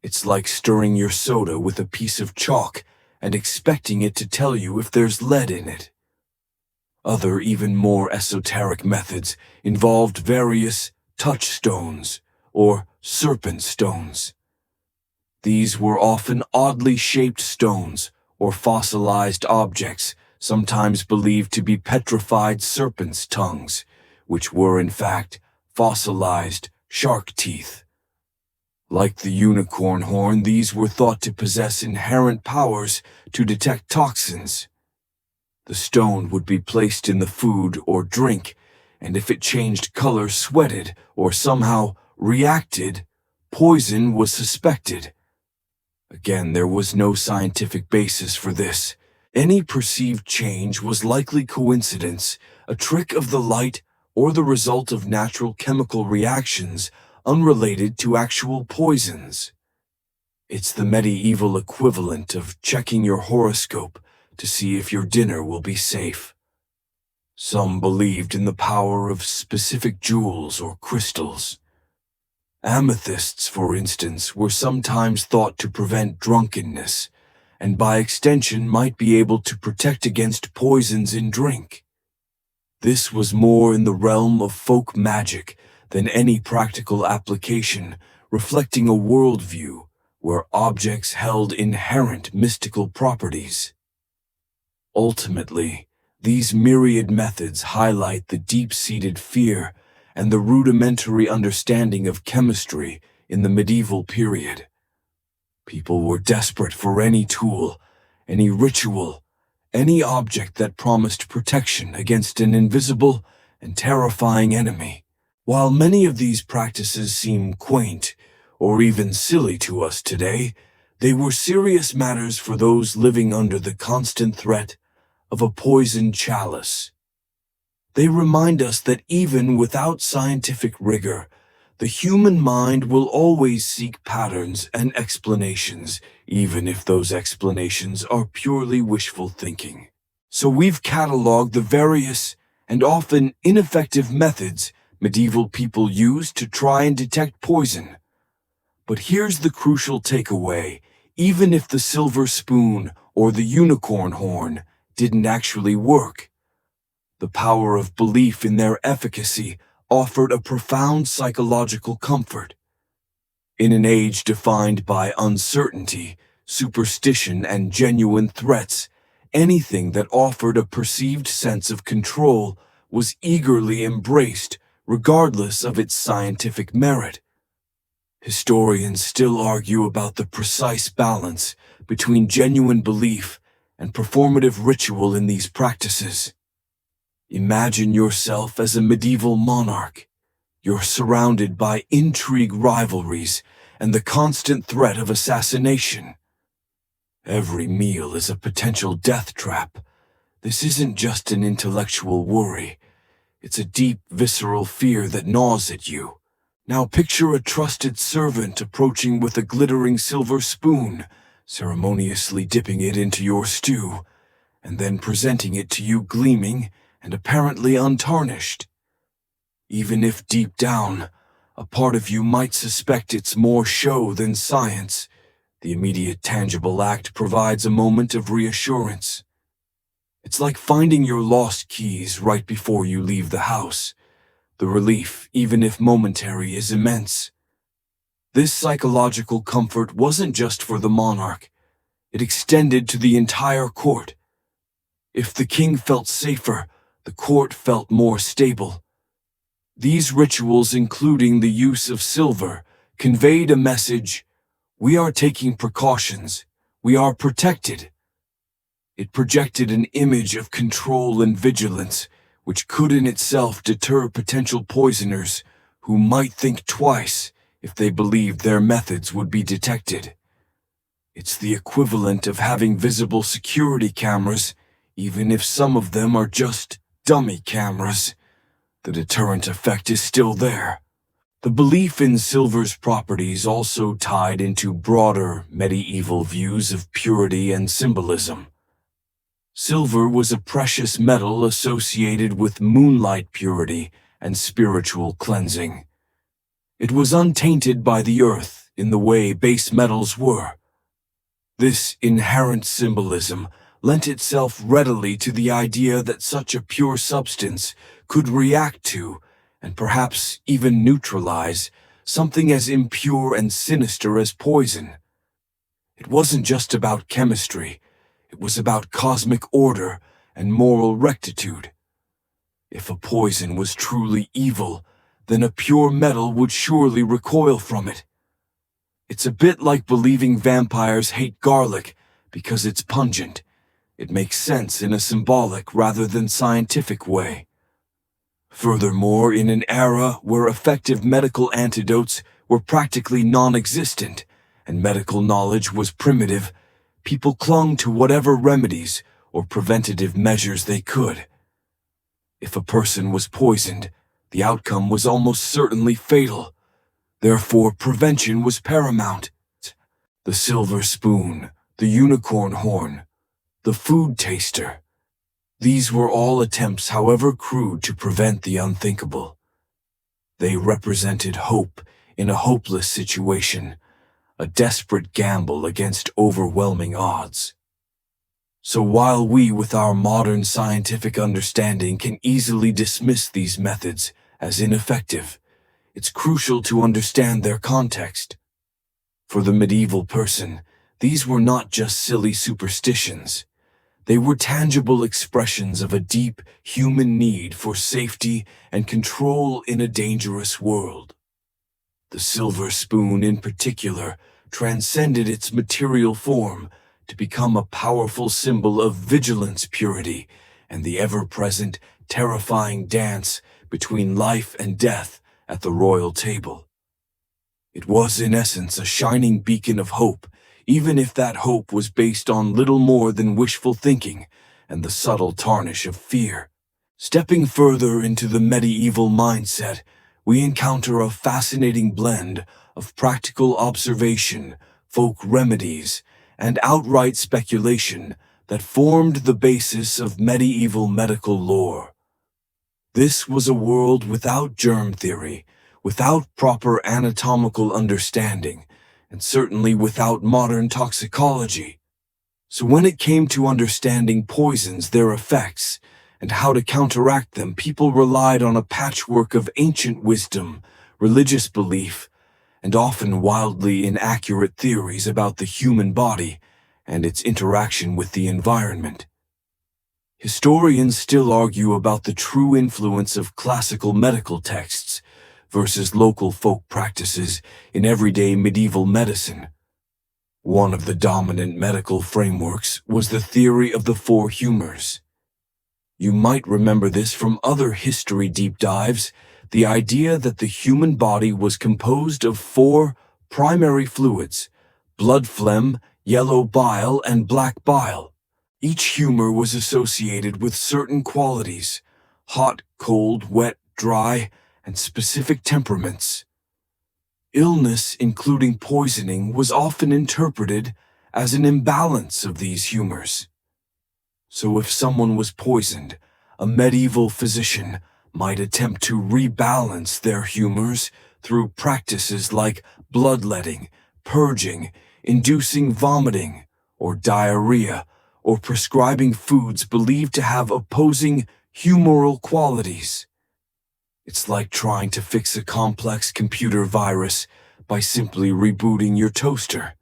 It's like stirring your soda with a piece of chalk and expecting it to tell you if there's lead in it. Other, even more esoteric methods involved various touchstones or serpent stones. These were often oddly shaped stones or fossilized objects, sometimes believed to be petrified serpents' tongues, which were in fact fossilized shark teeth. Like the unicorn horn, these were thought to possess inherent powers to detect toxins. The stone would be placed in the food or drink, and if it changed color, sweated, or somehow reacted, poison was suspected. Again, there was no scientific basis for this. Any perceived change was likely coincidence, a trick of the light, or the result of natural chemical reactions unrelated to actual poisons. It's the medieval equivalent of checking your horoscope to see if your dinner will be safe. Some believed in the power of specific jewels or crystals. Amethysts, for instance, were sometimes thought to prevent drunkenness, and by extension might be able to protect against poisons in drink. This was more in the realm of folk magic than any practical application, reflecting a worldview where objects held inherent mystical properties. Ultimately, these myriad methods highlight the deep-seated fear and the rudimentary understanding of chemistry in the medieval period. People were desperate for any tool, any ritual, any object that promised protection against an invisible and terrifying enemy. While many of these practices seem quaint or even silly to us today, they were serious matters for those living under the constant threat of a poisoned chalice. They remind us that even without scientific rigor, the human mind will always seek patterns and explanations, even if those explanations are purely wishful thinking. So we've cataloged the various and often ineffective methods medieval people used to try and detect poison. But here's the crucial takeaway: even if the silver spoon or the unicorn horn didn't actually work, the power of belief in their efficacy offered a profound psychological comfort. In an age defined by uncertainty, superstition, and genuine threats, anything that offered a perceived sense of control was eagerly embraced, regardless of its scientific merit. Historians still argue about the precise balance between genuine belief and performative ritual in these practices. Imagine yourself as a medieval monarch. You're surrounded by intrigue, rivalries, and the constant threat of assassination. Every meal is a potential death trap. This isn't just an intellectual worry. It's a deep, visceral fear that gnaws at you. Now picture a trusted servant approaching with a glittering silver spoon, ceremoniously dipping it into your stew, and then presenting it to you gleaming and apparently untarnished. Even if deep down, a part of you might suspect it's more show than science, the immediate tangible act provides a moment of reassurance. It's like finding your lost keys right before you leave the house. The relief, even if momentary, is immense. This psychological comfort wasn't just for the monarch. It extended to the entire court. If the king felt safer, the court felt more stable. These rituals, including the use of silver, conveyed a message: we are taking precautions, we are protected. It projected an image of control and vigilance, which could in itself deter potential poisoners who might think twice if they believed their methods would be detected. It's the equivalent of having visible security cameras, even if some of them are just dummy cameras. The deterrent effect is still there. The belief in silver's properties also tied into broader medieval views of purity and symbolism. Silver was a precious metal associated with moonlight purity and spiritual cleansing. It was untainted by the earth in the way base metals were. This inherent symbolism lent itself readily to the idea that such a pure substance could react to, and perhaps even neutralize, something as impure and sinister as poison. It wasn't just about chemistry. It was about cosmic order and moral rectitude. If a poison was truly evil, then a pure metal would surely recoil from it. It's a bit like believing vampires hate garlic because it's pungent. It makes sense in a symbolic rather than scientific way. Furthermore, in an era where effective medical antidotes were practically non-existent and medical knowledge was primitive, people clung to whatever remedies or preventative measures they could. If a person was poisoned, the outcome was almost certainly fatal. Therefore, prevention was paramount. The silver spoon, the unicorn horn, the food taster. These were all attempts, however crude, to prevent the unthinkable. They represented hope in a hopeless situation, a desperate gamble against overwhelming odds. So while we, with our modern scientific understanding, can easily dismiss these methods as ineffective, it's crucial to understand their context. For the medieval person, these were not just silly superstitions. They were tangible expressions of a deep human need for safety and control in a dangerous world. The silver spoon, in particular, transcended its material form, to become a powerful symbol of vigilance, purity, and the ever-present, terrifying dance between life and death at the royal table. It was, in essence, a shining beacon of hope, even if that hope was based on little more than wishful thinking and the subtle tarnish of fear. Stepping further into the medieval mindset, we encounter a fascinating blend of practical observation, folk remedies, and outright speculation that formed the basis of medieval medical lore. This was a world without germ theory, without proper anatomical understanding, and certainly without modern toxicology. So when it came to understanding poisons, their effects, and how to counteract them, people relied on a patchwork of ancient wisdom, religious belief, and often wildly inaccurate theories about the human body and its interaction with the environment. Historians still argue about the true influence of classical medical texts versus local folk practices in everyday medieval medicine. One of the dominant medical frameworks was the theory of the four humors. You might remember this from other history deep dives, the idea that the human body was composed of four primary fluids: blood phlegm, yellow bile, and black bile. Each humor was associated with certain qualities: hot, cold, wet, dry, and specific temperaments. Illness, including poisoning, was often interpreted as an imbalance of these humors. So if someone was poisoned, a medieval physician might attempt to rebalance their humors through practices like bloodletting, purging, inducing vomiting or diarrhea, or prescribing foods believed to have opposing humoral qualities. It's like trying to fix a complex computer virus by simply rebooting your toaster.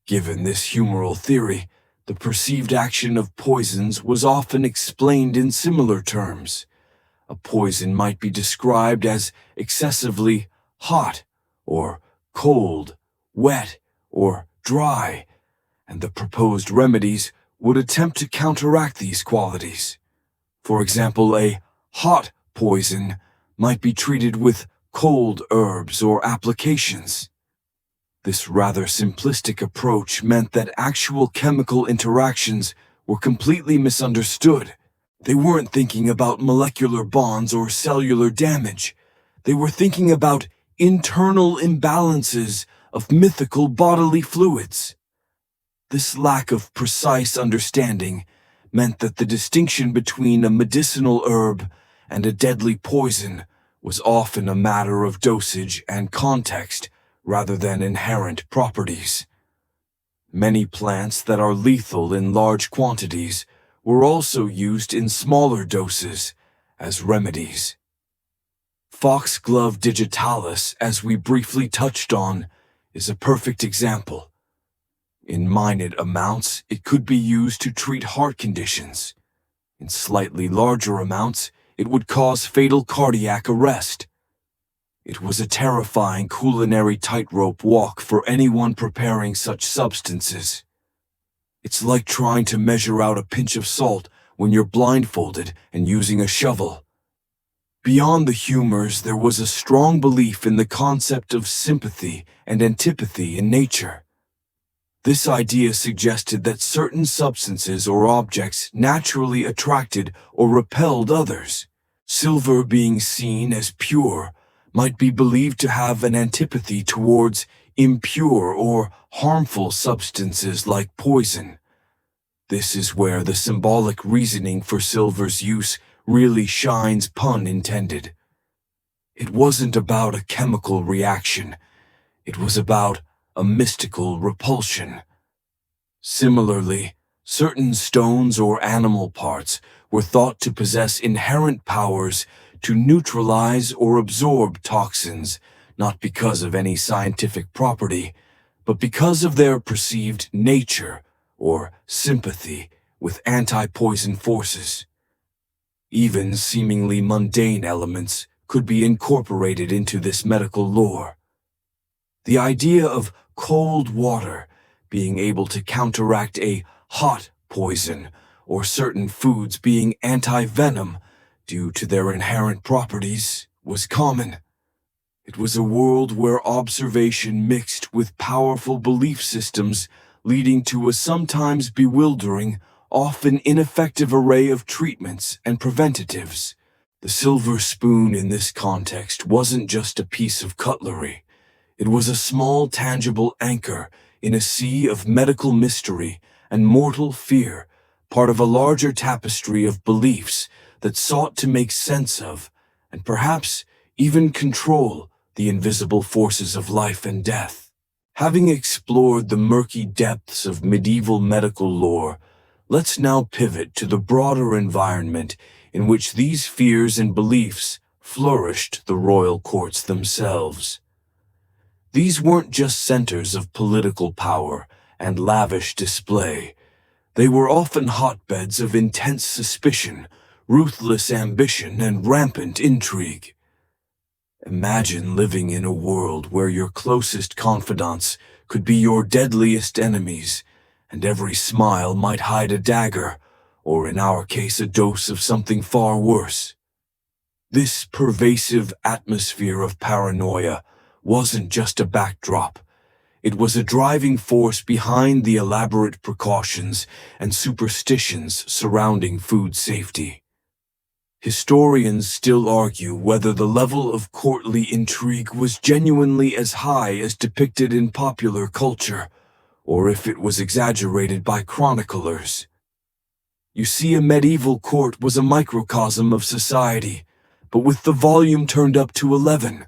Given this humoral theory, the perceived action of poisons was often explained in similar terms. A poison might be described as excessively hot, or cold, wet, or dry, and the proposed remedies would attempt to counteract these qualities. For example, a hot poison might be treated with cold herbs or applications. This rather simplistic approach meant that actual chemical interactions were completely misunderstood. They weren't thinking about molecular bonds or cellular damage. They were thinking about internal imbalances of mythical bodily fluids. This lack of precise understanding meant that the distinction between a medicinal herb and a deadly poison was often a matter of dosage and context rather than inherent properties. Many plants that are lethal in large quantities were also used in smaller doses as remedies. Foxglove digitalis, as we briefly touched on, is a perfect example. In minute amounts, it could be used to treat heart conditions. In slightly larger amounts, it would cause fatal cardiac arrest. It was a terrifying culinary tightrope walk for anyone preparing such substances. It's like trying to measure out a pinch of salt when you're blindfolded and using a shovel. Beyond the humors, there was a strong belief in the concept of sympathy and antipathy in nature. This idea suggested that certain substances or objects naturally attracted or repelled others. Silver, being seen as pure, might be believed to have an antipathy towards impure or harmful substances like poison. This is where the symbolic reasoning for silver's use really shines, pun intended. It wasn't about a chemical reaction. It was about a mystical repulsion. Similarly, certain stones or animal parts were thought to possess inherent powers to neutralize or absorb toxins, not because of any scientific property, but because of their perceived nature or sympathy with anti-poison forces. Even seemingly mundane elements could be incorporated into this medical lore. The idea of cold water being able to counteract a hot poison, or certain foods being anti-venom due to their inherent properties, was common. It was a world where observation mixed with powerful belief systems, leading to a sometimes bewildering, often ineffective array of treatments and preventatives. The silver spoon in this context wasn't just a piece of cutlery. It was a small, tangible anchor in a sea of medical mystery and mortal fear, part of a larger tapestry of beliefs that sought to make sense of, and perhaps even control, the invisible forces of life and death. Having explored the murky depths of medieval medical lore, let's now pivot to the broader environment in which these fears and beliefs flourished: the royal courts themselves. These weren't just centers of political power and lavish display. They were often hotbeds of intense suspicion, ruthless ambition, and rampant intrigue. Imagine living in a world where your closest confidants could be your deadliest enemies, and every smile might hide a dagger, or in our case a dose of something far worse. This pervasive atmosphere of paranoia wasn't just a backdrop. It was a driving force behind the elaborate precautions and superstitions surrounding food safety. Historians still argue whether the level of courtly intrigue was genuinely as high as depicted in popular culture, or if it was exaggerated by chroniclers. You see, a medieval court was a microcosm of society, but with the volume turned up to 11.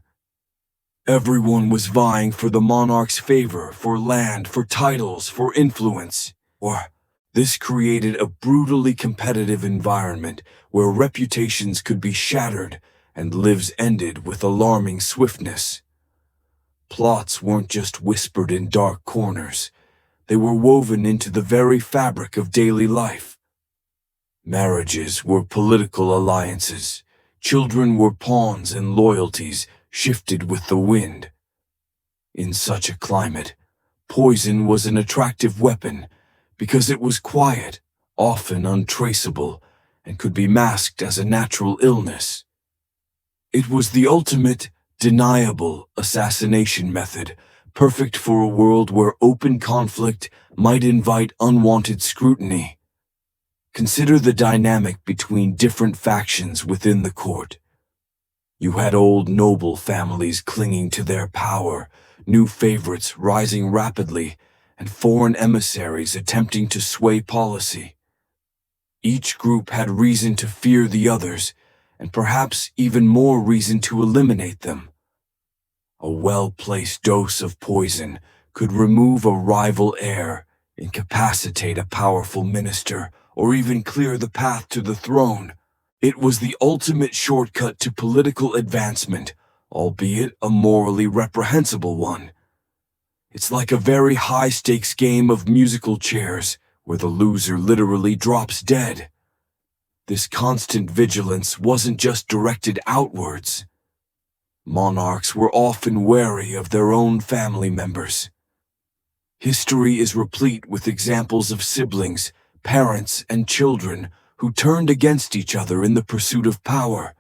Everyone was vying for the monarch's favor, for land, for titles, for influence. This created a brutally competitive environment where reputations could be shattered and lives ended with alarming swiftness. Plots weren't just whispered in dark corners. They were woven into the very fabric of daily life. Marriages were political alliances. Children were pawns, and loyalties shifted with the wind. In such a climate, poison was an attractive weapon because it was quiet, often untraceable, and could be masked as a natural illness. It was the ultimate, deniable assassination method, perfect for a world where open conflict might invite unwanted scrutiny. Consider the dynamic between different factions within the court. You had old noble families clinging to their power, new favorites rising rapidly, and foreign emissaries attempting to sway policy. Each group had reason to fear the others, and perhaps even more reason to eliminate them. A well-placed dose of poison could remove a rival heir, incapacitate a powerful minister, or even clear the path to the throne. It was the ultimate shortcut to political advancement, albeit a morally reprehensible one. It's like a very high-stakes game of musical chairs, where the loser literally drops dead. This constant vigilance wasn't just directed outwards. Monarchs were often wary of their own family members. History is replete with examples of siblings, parents, and children who turned against each other in the pursuit of power.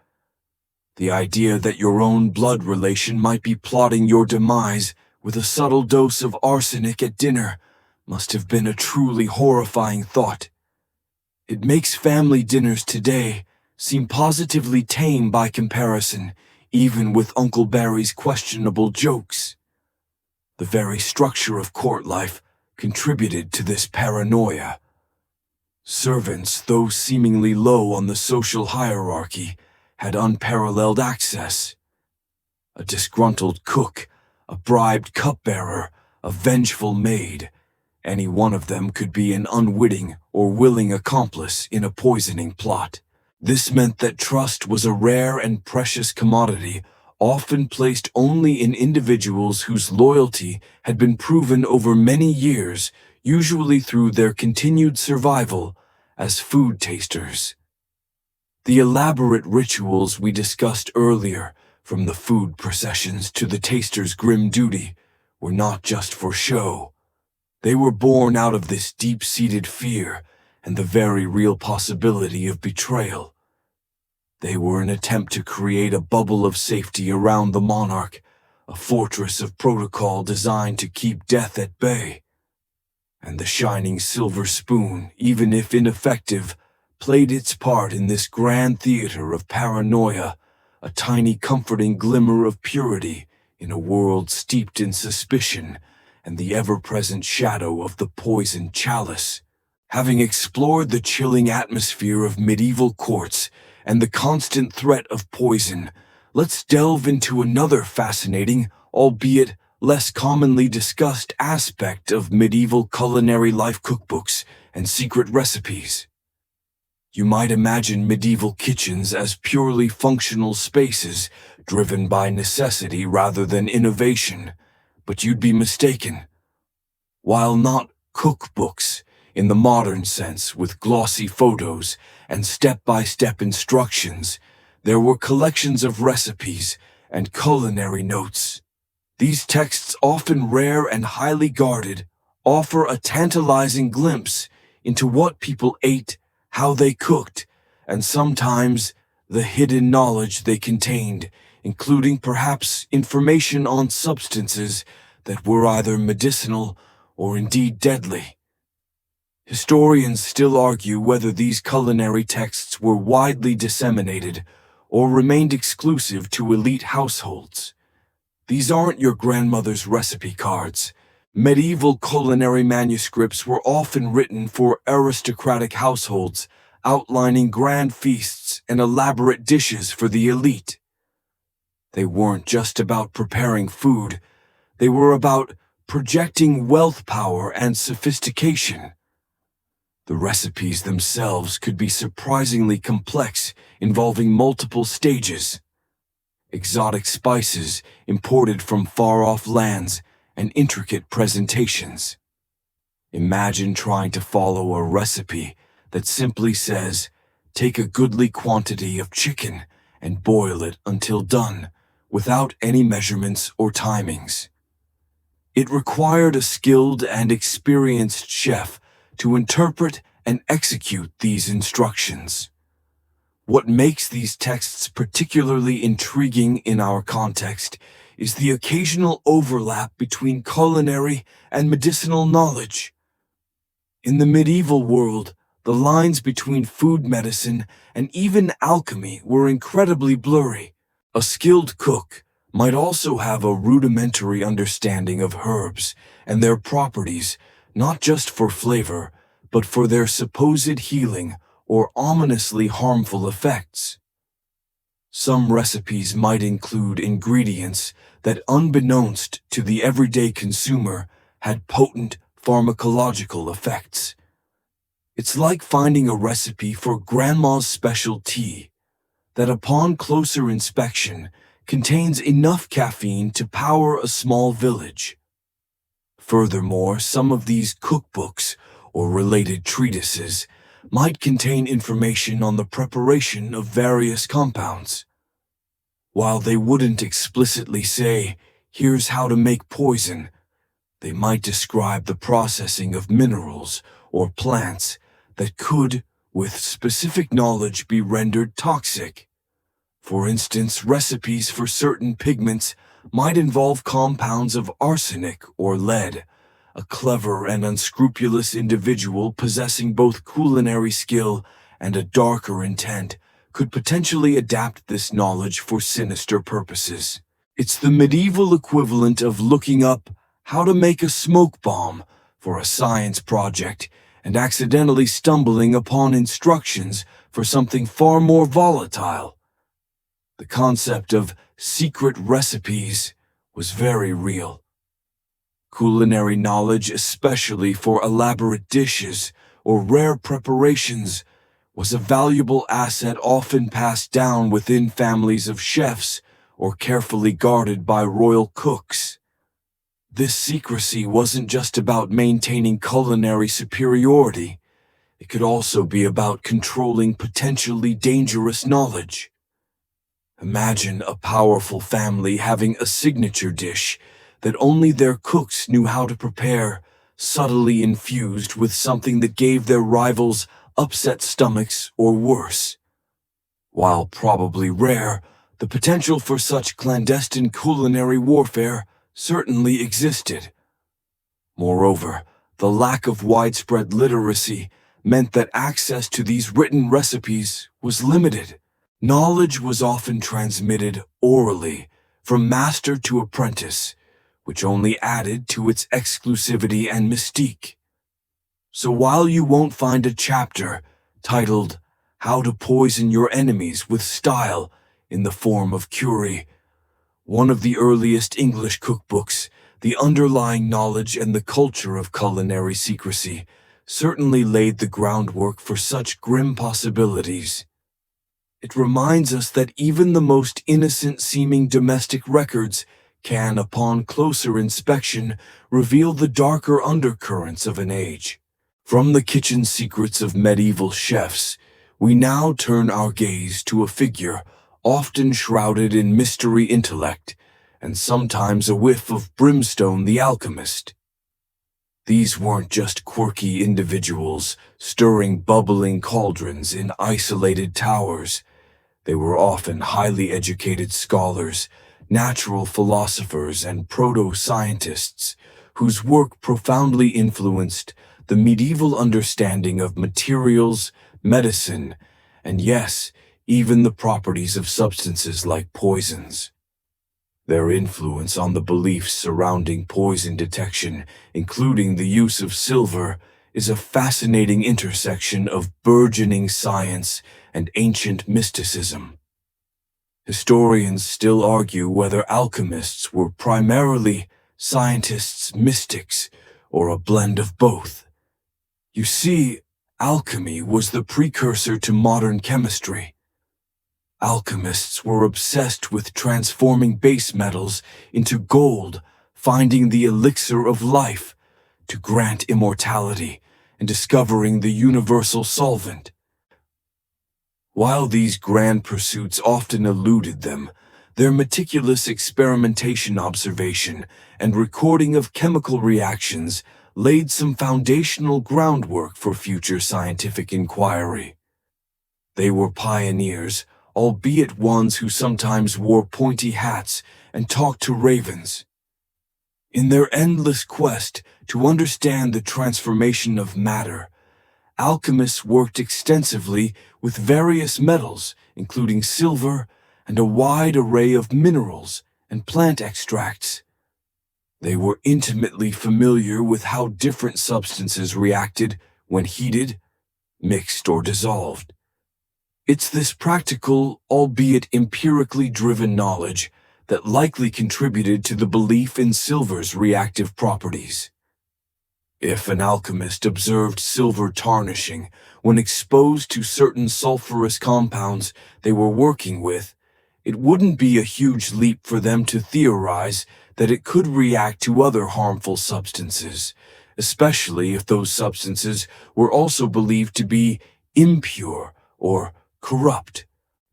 The idea that your own blood relation might be plotting your demise with a subtle dose of arsenic at dinner must have been a truly horrifying thought. It makes family dinners today seem positively tame by comparison, even with Uncle Barry's questionable jokes. The very structure of court life contributed to this paranoia. Servants, though seemingly low on the social hierarchy, had unparalleled access. A disgruntled cook, a bribed cupbearer, a vengeful maid, any one of them could be an unwitting or willing accomplice in a poisoning plot. This meant that trust was a rare and precious commodity, often placed only in individuals whose loyalty had been proven over many years, usually through their continued survival as food tasters. The elaborate rituals we discussed earlier, from the food processions to the taster's grim duty, were not just for show. They were born out of this deep-seated fear and the very real possibility of betrayal. They were an attempt to create a bubble of safety around the monarch, a fortress of protocol designed to keep death at bay. And the shining silver spoon, even if ineffective, played its part in this grand theater of paranoia, a tiny comforting glimmer of purity in a world steeped in suspicion and the ever-present shadow of the poisoned chalice. Having explored the chilling atmosphere of medieval courts and the constant threat of poison, let's delve into another fascinating, albeit less commonly discussed aspect of medieval culinary life: cookbooks and secret recipes. You might imagine medieval kitchens as purely functional spaces driven by necessity rather than innovation, but you'd be mistaken. While not cookbooks in the modern sense with glossy photos and step-by-step instructions, there were collections of recipes and culinary notes. These texts, often rare and highly guarded, offer a tantalizing glimpse into what people ate, how they cooked, and sometimes the hidden knowledge they contained, including perhaps information on substances that were either medicinal or indeed deadly. Historians still argue whether these culinary texts were widely disseminated or remained exclusive to elite households. These aren't your grandmother's recipe cards. Medieval culinary manuscripts were often written for aristocratic households, outlining grand feasts and elaborate dishes for the elite. They weren't just about preparing food, they were about projecting wealth, power, and sophistication. The recipes themselves could be surprisingly complex, involving multiple stages. Exotic spices imported from far-off lands, and intricate presentations. Imagine trying to follow a recipe that simply says, take a goodly quantity of chicken and boil it until done, without any measurements or timings. It required a skilled and experienced chef to interpret and execute these instructions. What makes these texts particularly intriguing in our context is the occasional overlap between culinary and medicinal knowledge. In the medieval world, the lines between food, medicine, and even alchemy were incredibly blurry. A skilled cook might also have a rudimentary understanding of herbs and their properties, not just for flavor, but for their supposed healing or ominously harmful effects. Some recipes might include ingredients that, unbeknownst to the everyday consumer, had potent pharmacological effects. It's like finding a recipe for grandma's special tea that, upon closer inspection, contains enough caffeine to power a small village. Furthermore, some of these cookbooks or related treatises might contain information on the preparation of various compounds. While they wouldn't explicitly say, here's how to make poison, they might describe the processing of minerals or plants that could, with specific knowledge, be rendered toxic. For instance, recipes for certain pigments might involve compounds of arsenic or lead. A clever and unscrupulous individual possessing both culinary skill and a darker intent could potentially adapt this knowledge for sinister purposes. It's the medieval equivalent of looking up how to make a smoke bomb for a science project and accidentally stumbling upon instructions for something far more volatile. The concept of secret recipes was very real. Culinary knowledge, especially for elaborate dishes or rare preparations, was a valuable asset often passed down within families of chefs or carefully guarded by royal cooks. This secrecy wasn't just about maintaining culinary superiority. It could also be about controlling potentially dangerous knowledge. Imagine a powerful family having a signature dish that only their cooks knew how to prepare, subtly infused with something that gave their rivals upset stomachs or worse. While probably rare, the potential for such clandestine culinary warfare certainly existed. Moreover, the lack of widespread literacy meant that access to these written recipes was limited. Knowledge was often transmitted orally, from master to apprentice, which only added to its exclusivity and mystique. So while you won't find a chapter titled How to Poison Your Enemies with Style in the form of Curie, one of the earliest English cookbooks, the underlying knowledge and the culture of culinary secrecy certainly laid the groundwork for such grim possibilities. It reminds us that even the most innocent-seeming domestic records can, upon closer inspection, reveal the darker undercurrents of an age. From the kitchen secrets of medieval chefs, we now turn our gaze to a figure often shrouded in mystery intellect, and sometimes a whiff of brimstone the alchemist. These weren't just quirky individuals stirring bubbling cauldrons in isolated towers. They were often highly educated scholars, natural philosophers, and proto-scientists whose work profoundly influenced the medieval understanding of materials, medicine, and yes, even the properties of substances like poisons. Their influence on the beliefs surrounding poison detection, including the use of silver, is a fascinating intersection of burgeoning science and ancient mysticism. Historians still argue whether alchemists were primarily scientists, mystics, or a blend of both. You see, alchemy was the precursor to modern chemistry. Alchemists were obsessed with transforming base metals into gold, finding the elixir of life to grant immortality, and discovering the universal solvent. While these grand pursuits often eluded them, their meticulous experimentation, observation, and recording of chemical reactions laid some foundational groundwork for future scientific inquiry. They were pioneers, albeit ones who sometimes wore pointy hats and talked to ravens. In their endless quest to understand the transformation of matter, alchemists worked extensively with various metals, including silver and a wide array of minerals and plant extracts. They were intimately familiar with how different substances reacted when heated, mixed, or dissolved. It's this practical, albeit empirically driven knowledge that likely contributed to the belief in silver's reactive properties. If an alchemist observed silver tarnishing when exposed to certain sulfurous compounds they were working with, it wouldn't be a huge leap for them to theorize that it could react to other harmful substances, especially if those substances were also believed to be impure or corrupt.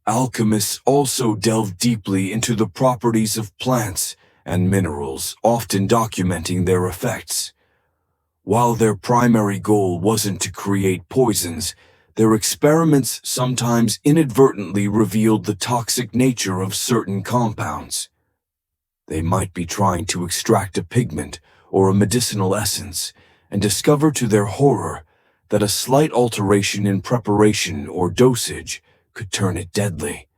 Alchemists also delved deeply into the properties of plants and minerals, often documenting their effects. While their primary goal wasn't to create poisons, their experiments sometimes inadvertently revealed the toxic nature of certain compounds. They might be trying to extract a pigment or a medicinal essence and discover to their horror that a slight alteration in preparation or dosage could turn it deadly.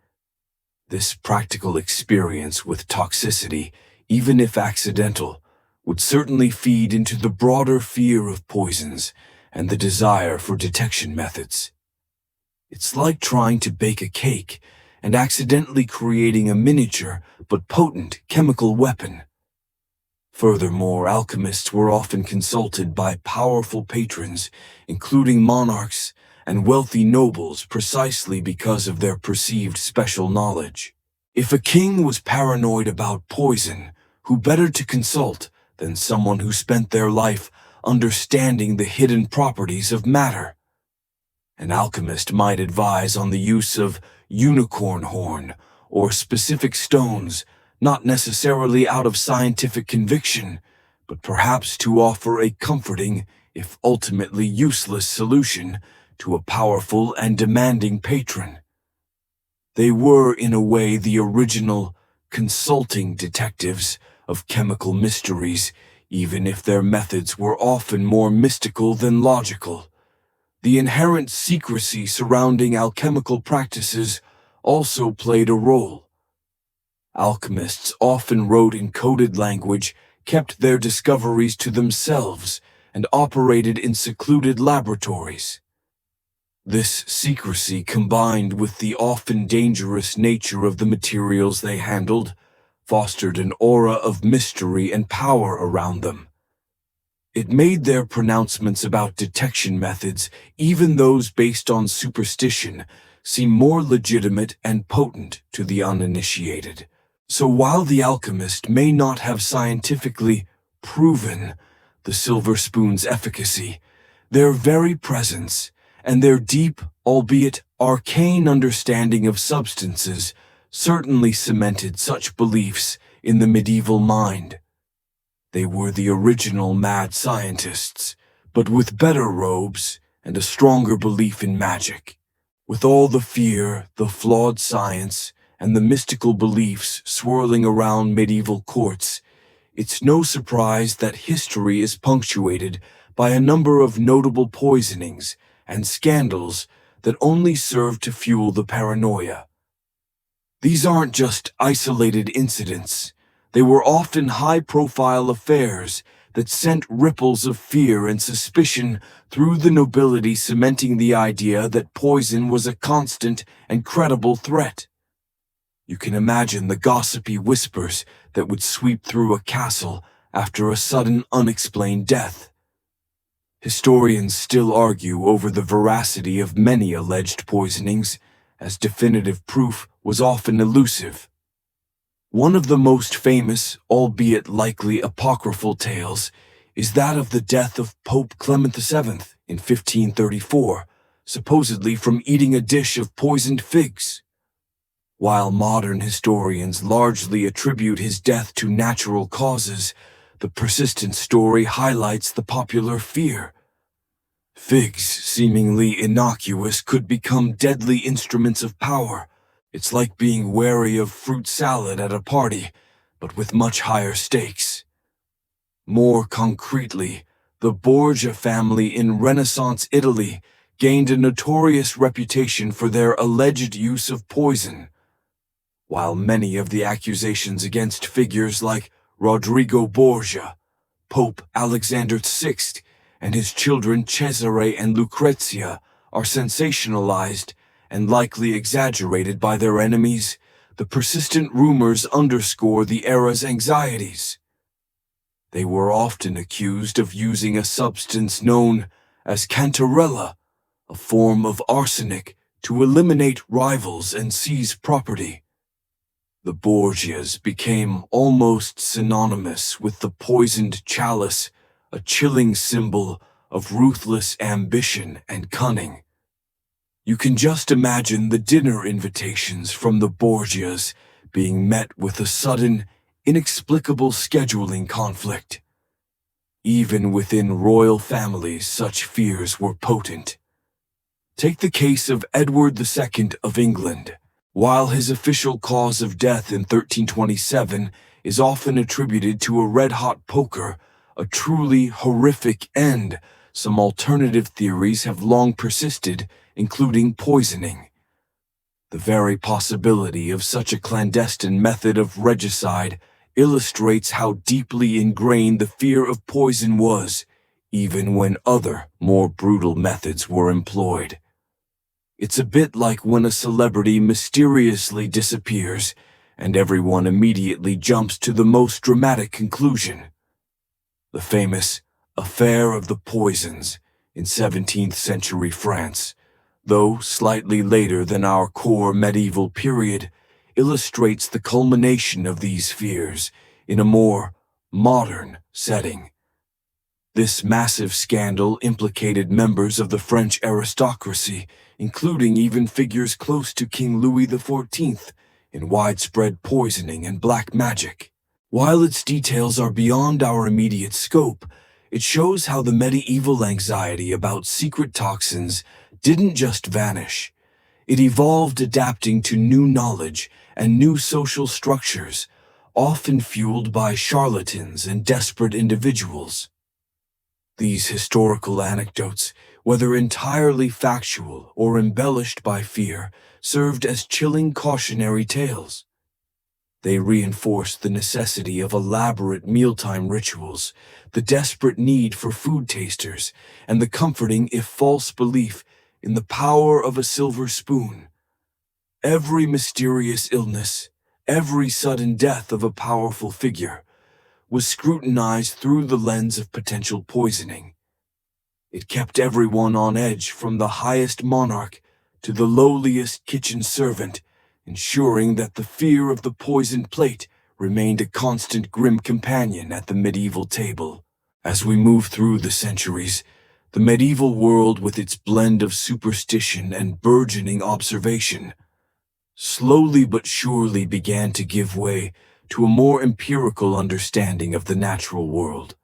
This practical experience with toxicity, even if accidental, would certainly feed into the broader fear of poisons and the desire for detection methods. It's like trying to bake a cake and accidentally creating a miniature but potent chemical weapon. Furthermore, alchemists were often consulted by powerful patrons, including monarchs and wealthy nobles, precisely because of their perceived special knowledge. If a king was paranoid about poison, who better to consult than someone who spent their life understanding the hidden properties of matter? An alchemist might advise on the use of unicorn horn or specific stones, not necessarily out of scientific conviction, but perhaps to offer a comforting, if ultimately useless, solution to a powerful and demanding patron. They were, in a way, the original consulting detectives of chemical mysteries, even if their methods were often more mystical than logical. The inherent secrecy surrounding alchemical practices also played a role. Alchemists often wrote in coded language, kept their discoveries to themselves, and operated in secluded laboratories. This secrecy, combined with the often dangerous nature of the materials they handled, fostered an aura of mystery and power around them. It made their pronouncements about detection methods, even those based on superstition, seem more legitimate and potent to the uninitiated. So while the alchemist may not have scientifically proven the silver spoon's efficacy, their very presence and their deep, albeit arcane understanding of substances certainly cemented such beliefs in the medieval mind. They were the original mad scientists, but with better robes and a stronger belief in magic. With all the fear, the flawed science, and the mystical beliefs swirling around medieval courts, it's no surprise that history is punctuated by a number of notable poisonings and scandals that only serve to fuel the paranoia. These aren't just isolated incidents. They were often high-profile affairs that sent ripples of fear and suspicion through the nobility, cementing the idea that poison was a constant and credible threat. You can imagine the gossipy whispers that would sweep through a castle after a sudden, unexplained death. Historians still argue over the veracity of many alleged poisonings, as definitive proof was often elusive. One of the most famous, albeit likely apocryphal tales, is that of the death of Pope Clement VII in 1534, supposedly from eating a dish of poisoned figs. While modern historians largely attribute his death to natural causes, the persistent story highlights the popular fear. Figs, seemingly innocuous, could become deadly instruments of power. It's like being wary of fruit salad at a party, but with much higher stakes. More concretely, the Borgia family in Renaissance Italy gained a notorious reputation for their alleged use of poison. While many of the accusations against figures like Rodrigo Borgia, Pope Alexander VI, and his children Cesare and Lucrezia are sensationalized and likely exaggerated by their enemies, the persistent rumors underscore the era's anxieties. They were often accused of using a substance known as cantarella, a form of arsenic, to eliminate rivals and seize property. The Borgias became almost synonymous with the poisoned chalice, a chilling symbol of ruthless ambition and cunning. You can just imagine the dinner invitations from the Borgias being met with a sudden, inexplicable scheduling conflict. Even within royal families, such fears were potent. Take the case of Edward II of England. While his official cause of death in 1327 is often attributed to a red-hot poker, a truly horrific end, some alternative theories have long persisted, including poisoning. The very possibility of such a clandestine method of regicide illustrates how deeply ingrained the fear of poison was, even when other, more brutal methods were employed. It's a bit like when a celebrity mysteriously disappears, and everyone immediately jumps to the most dramatic conclusion. The famous Affair of the Poisons in 17th century France, though slightly later than our core medieval period, illustrates the culmination of these fears in a more modern setting. This massive scandal implicated members of the French aristocracy, including even figures close to King Louis XIV, in widespread poisoning and black magic. While its details are beyond our immediate scope, it shows how the medieval anxiety about secret toxins didn't just vanish. It evolved, adapting to new knowledge and new social structures, often fueled by charlatans and desperate individuals. These historical anecdotes, whether entirely factual or embellished by fear, served as chilling cautionary tales. They reinforced the necessity of elaborate mealtime rituals, the desperate need for food tasters, and the comforting, if false, belief in the power of a silver spoon. Every mysterious illness, every sudden death of a powerful figure, was scrutinized through the lens of potential poisoning. It kept everyone on edge, from the highest monarch to the lowliest kitchen servant, ensuring that the fear of the poisoned plate remained a constant grim companion at the medieval table. As we move through the centuries, the medieval world, with its blend of superstition and burgeoning observation, slowly but surely began to give way to a more empirical understanding of the natural world.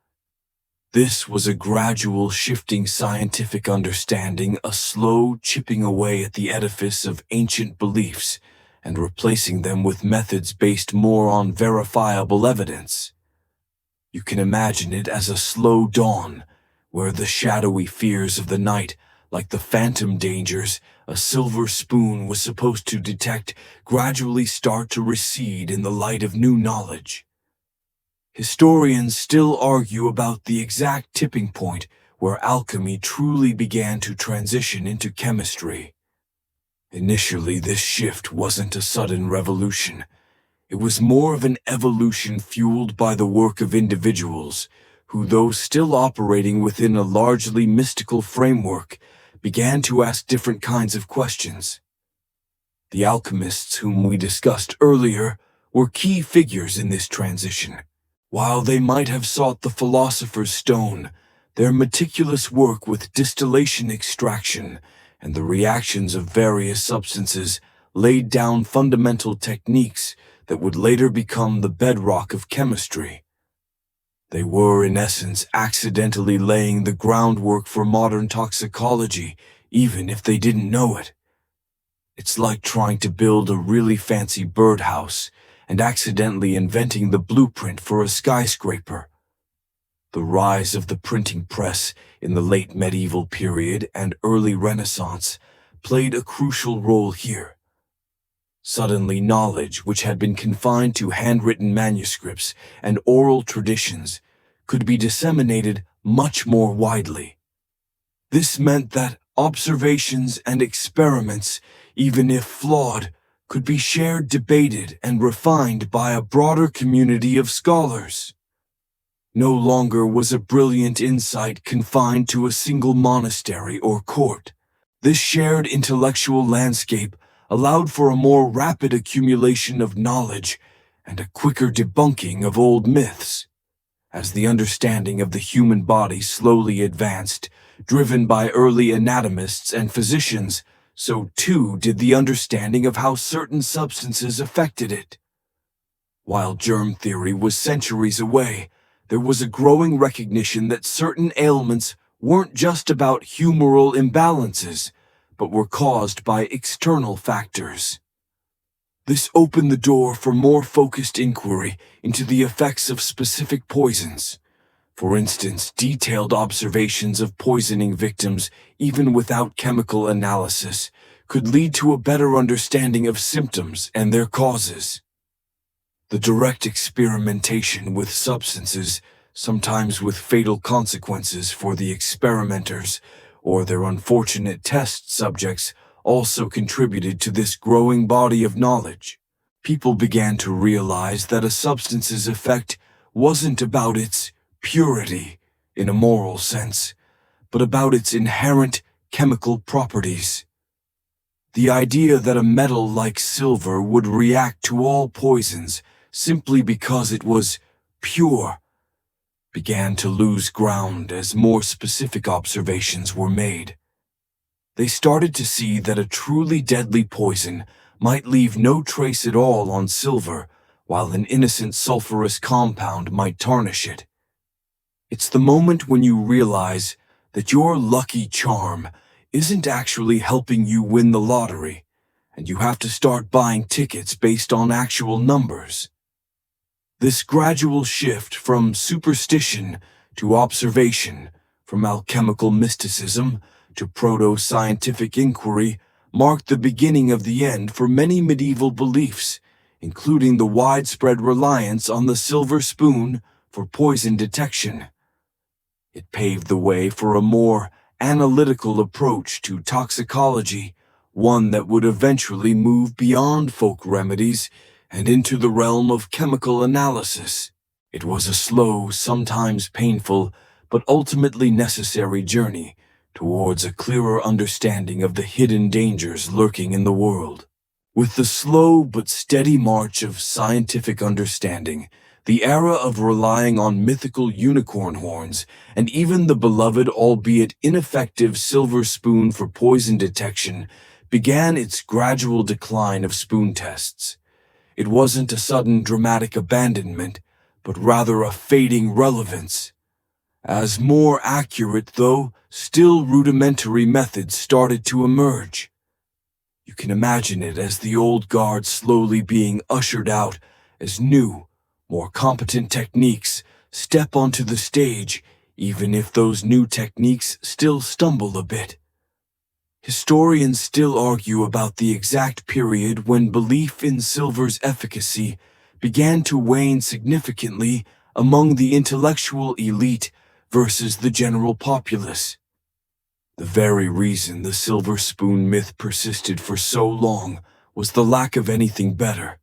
This was a gradual shifting scientific understanding, a slow chipping away at the edifice of ancient beliefs and replacing them with methods based more on verifiable evidence. You can imagine it as a slow dawn, where the shadowy fears of the night, like the phantom dangers a silver spoon was supposed to detect, gradually start to recede in the light of new knowledge. Historians still argue about the exact tipping point where alchemy truly began to transition into chemistry. Initially, this shift wasn't a sudden revolution. It was more of an evolution fueled by the work of individuals who, though still operating within a largely mystical framework, began to ask different kinds of questions. The alchemists whom we discussed earlier were key figures in this transition. While they might have sought the philosopher's stone, their meticulous work with distillation, extraction, and the reactions of various substances laid down fundamental techniques that would later become the bedrock of chemistry. They were, in essence, accidentally laying the groundwork for modern toxicology, even if they didn't know it. It's like trying to build a really fancy birdhouse and accidentally inventing the blueprint for a skyscraper. The rise of the printing press in the late medieval period and early Renaissance played a crucial role here. Suddenly, knowledge, which had been confined to handwritten manuscripts and oral traditions, could be disseminated much more widely. This meant that observations and experiments, even if flawed, could be shared, debated, and refined by a broader community of scholars. No longer was a brilliant insight confined to a single monastery or court. This shared intellectual landscape allowed for a more rapid accumulation of knowledge and a quicker debunking of old myths. As the understanding of the human body slowly advanced, driven by early anatomists and physicians, so too did the understanding of how certain substances affected it. While germ theory was centuries away, there was a growing recognition that certain ailments weren't just about humoral imbalances, but were caused by external factors. This opened the door for more focused inquiry into the effects of specific poisons. For instance, detailed observations of poisoning victims, even without chemical analysis, could lead to a better understanding of symptoms and their causes. The direct experimentation with substances, sometimes with fatal consequences for the experimenters or their unfortunate test subjects, also contributed to this growing body of knowledge. People began to realize that a substance's effect wasn't about its purity in a moral sense, but about its inherent chemical properties. The idea that a metal like silver would react to all poisons simply because it was pure began to lose ground as more specific observations were made. They started to see that a truly deadly poison might leave no trace at all on silver, while an innocent sulfurous compound might tarnish it. It's the moment when you realize that your lucky charm isn't actually helping you win the lottery, and you have to start buying tickets based on actual numbers. This gradual shift from superstition to observation, from alchemical mysticism to proto-scientific inquiry, marked the beginning of the end for many medieval beliefs, including the widespread reliance on the silver spoon for poison detection. It paved the way for a more analytical approach to toxicology, one that would eventually move beyond folk remedies and into the realm of chemical analysis. It was a slow, sometimes painful, but ultimately necessary journey towards a clearer understanding of the hidden dangers lurking in the world. With the slow but steady march of scientific understanding, the era of relying on mythical unicorn horns and even the beloved albeit ineffective silver spoon for poison detection began its gradual decline of spoon tests. It wasn't a sudden dramatic abandonment, but rather a fading relevance. As more accurate, though still rudimentary methods started to emerge. You can imagine it as the old guard slowly being ushered out as new, more competent techniques step onto the stage, even if those new techniques still stumble a bit. Historians still argue about the exact period when belief in silver's efficacy began to wane significantly among the intellectual elite versus the general populace. The very reason the silver spoon myth persisted for so long was the lack of anything better.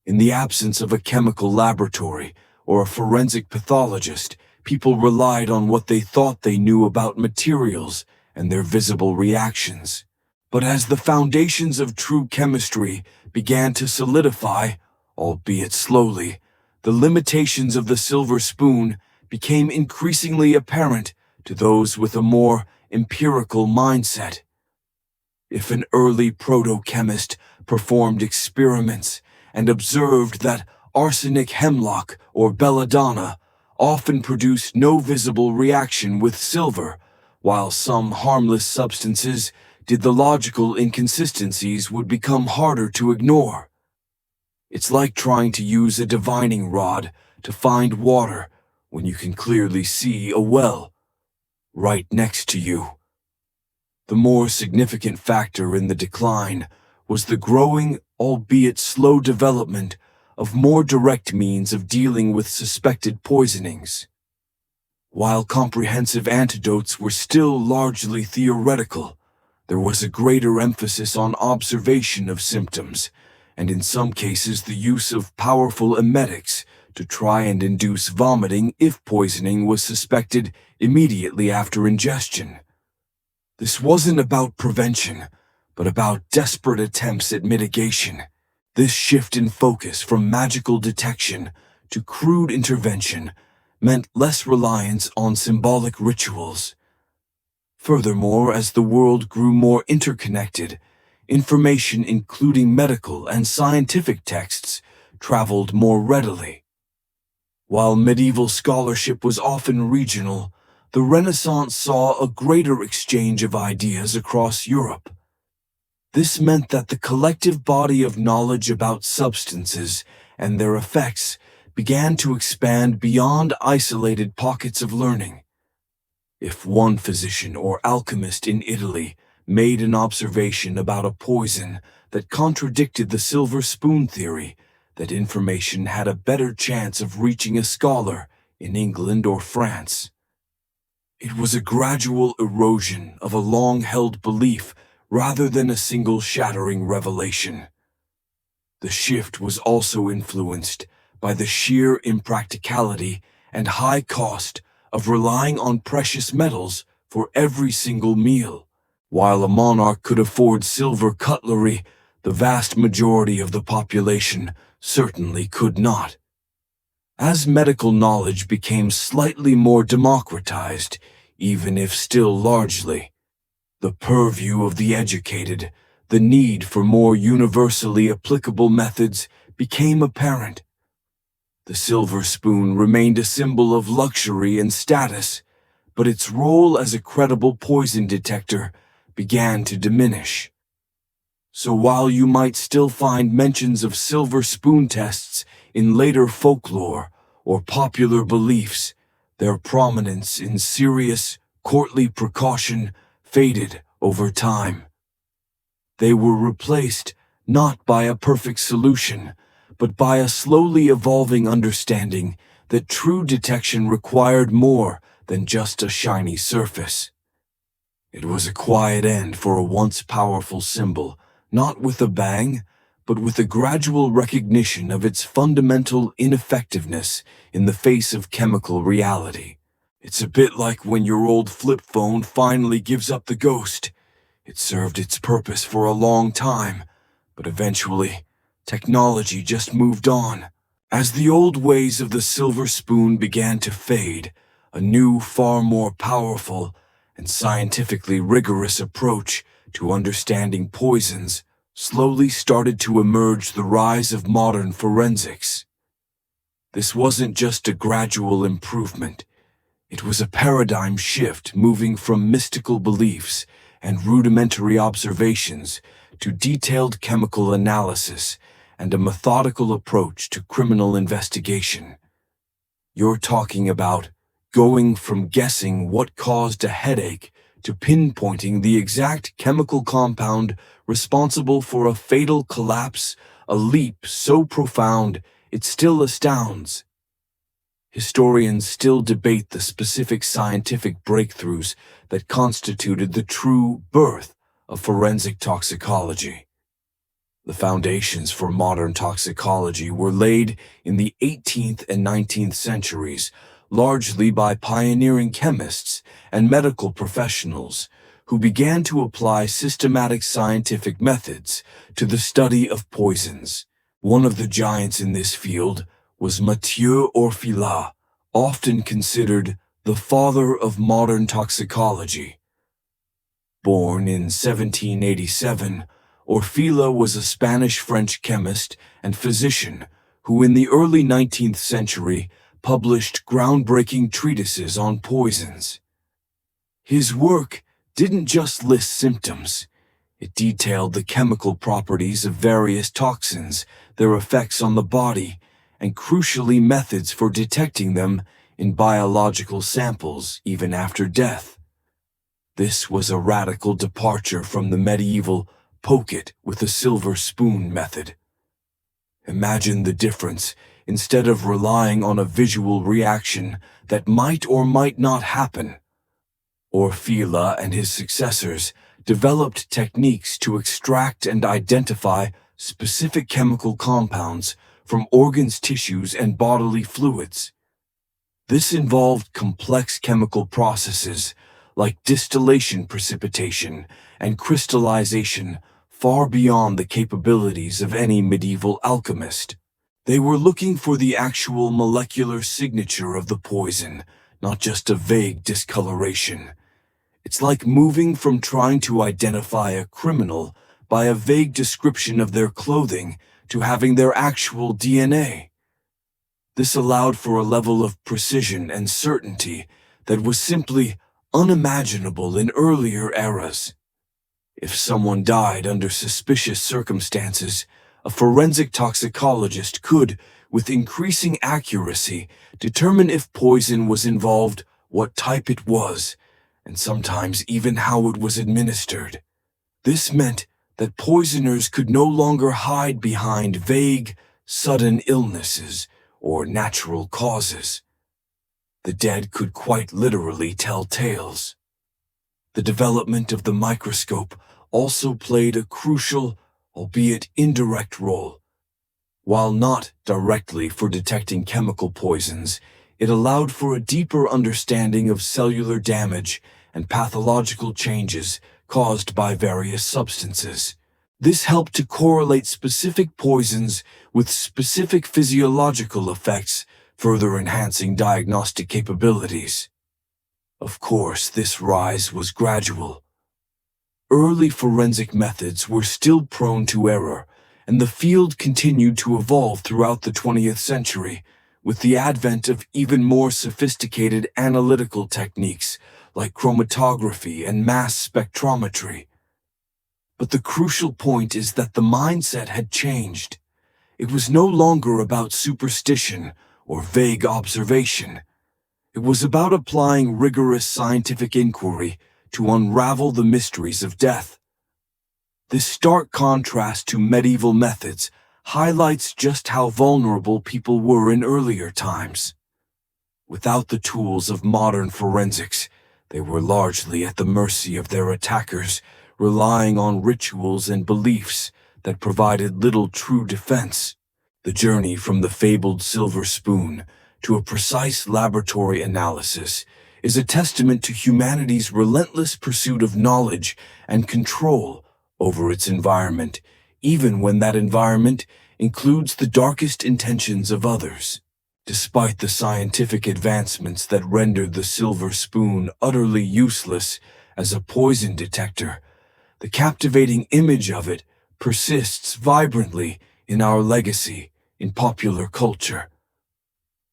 In the absence of a chemical laboratory or a forensic pathologist, people relied on what they thought they knew about materials and their visible reactions. But as the foundations of true chemistry began to solidify, albeit slowly, the limitations of the silver spoon became increasingly apparent to those with a more empirical mindset. If an early proto-chemist performed experiments and observed that arsenic hemlock or belladonna often produced no visible reaction with silver, while some harmless substances did, the logical inconsistencies would become harder to ignore. It's like trying to use a divining rod to find water when you can clearly see a well right next to you. The more significant factor in the decline was the growing, albeit slow development of more direct means of dealing with suspected poisonings. While comprehensive antidotes were still largely theoretical, there was a greater emphasis on observation of symptoms, and in some cases the use of powerful emetics to try and induce vomiting if poisoning was suspected immediately after ingestion. This wasn't about prevention, but about desperate attempts at mitigation. This shift in focus from magical detection to crude intervention meant less reliance on symbolic rituals. Furthermore, as the world grew more interconnected, information including medical and scientific texts traveled more readily. While medieval scholarship was often regional, the Renaissance saw a greater exchange of ideas across Europe. This meant that the collective body of knowledge about substances and their effects began to expand beyond isolated pockets of learning. If one physician or alchemist in Italy made an observation about a poison that contradicted the silver spoon theory, that information had a better chance of reaching a scholar in England or France. It was a gradual erosion of a long-held belief rather than a single shattering revelation. The shift was also influenced by the sheer impracticality and high cost of relying on precious metals for every single meal. While a monarch could afford silver cutlery, the vast majority of the population certainly could not. As medical knowledge became slightly more democratized, even if still largely the purview of the educated, the need for more universally applicable methods became apparent. The silver spoon remained a symbol of luxury and status, but its role as a credible poison detector began to diminish. So while you might still find mentions of silver spoon tests in later folklore or popular beliefs, their prominence in serious, courtly precaution faded over time. They were replaced not by a perfect solution, but by a slowly evolving understanding that true detection required more than just a shiny surface. It was a quiet end for a once powerful symbol, not with a bang, but with a gradual recognition of its fundamental ineffectiveness in the face of chemical reality. It's a bit like when your old flip phone finally gives up the ghost. It served its purpose for a long time, but eventually, technology just moved on. As the old ways of the silver spoon began to fade, a new, far more powerful and scientifically rigorous approach to understanding poisons slowly started to emerge. The rise of modern forensics. This wasn't just a gradual improvement. It was a paradigm shift, moving from mystical beliefs and rudimentary observations to detailed chemical analysis and a methodical approach to criminal investigation. You're talking about going from guessing what caused a headache to pinpointing the exact chemical compound responsible for a fatal collapse, a leap so profound it still astounds. Historians still debate the specific scientific breakthroughs that constituted the true birth of forensic toxicology. The foundations for modern toxicology were laid in the 18th and 19th centuries, largely by pioneering chemists and medical professionals who began to apply systematic scientific methods to the study of poisons. One of the giants in this field was Mathieu Orfila, often considered the father of modern toxicology. Born in 1787, Orfila was a Spanish-French chemist and physician who in the early 19th century published groundbreaking treatises on poisons. His work didn't just list symptoms. It detailed the chemical properties of various toxins, their effects on the body, and crucially methods for detecting them in biological samples even after death. This was a radical departure from the medieval poke it with a silver spoon method. Imagine the difference. Instead of relying on a visual reaction that might or might not happen, Orfila and his successors developed techniques to extract and identify specific chemical compounds from organs, tissues, and bodily fluids. This involved complex chemical processes like distillation, precipitation, and crystallization far beyond the capabilities of any medieval alchemist. They were looking for the actual molecular signature of the poison, not just a vague discoloration. It's like moving from trying to identify a criminal by a vague description of their clothing to having their actual DNA. This allowed for a level of precision and certainty that was simply unimaginable in earlier eras. If someone died under suspicious circumstances, a forensic toxicologist could, with increasing accuracy, determine if poison was involved, what type it was, and sometimes even how it was administered. This meant that poisoners could no longer hide behind vague, sudden illnesses or natural causes. The dead could quite literally tell tales. The development of the microscope also played a crucial, albeit indirect role. While not directly for detecting chemical poisons, it allowed for a deeper understanding of cellular damage and pathological changes caused by various substances. This helped to correlate specific poisons with specific physiological effects, further enhancing diagnostic capabilities. Of course, this rise was gradual. Early forensic methods were still prone to error, and the field continued to evolve throughout the 20th century, with the advent of even more sophisticated analytical techniques like chromatography and mass spectrometry. But the crucial point is that the mindset had changed. It was no longer about superstition or vague observation. It was about applying rigorous scientific inquiry to unravel the mysteries of death. This stark contrast to medieval methods highlights just how vulnerable people were in earlier times. Without the tools of modern forensics, they were largely at the mercy of their attackers, relying on rituals and beliefs that provided little true defense. The journey from the fabled silver spoon to a precise laboratory analysis is a testament to humanity's relentless pursuit of knowledge and control over its environment, even when that environment includes the darkest intentions of others. Despite the scientific advancements that rendered the silver spoon utterly useless as a poison detector, the captivating image of it persists vibrantly in our legacy in popular culture.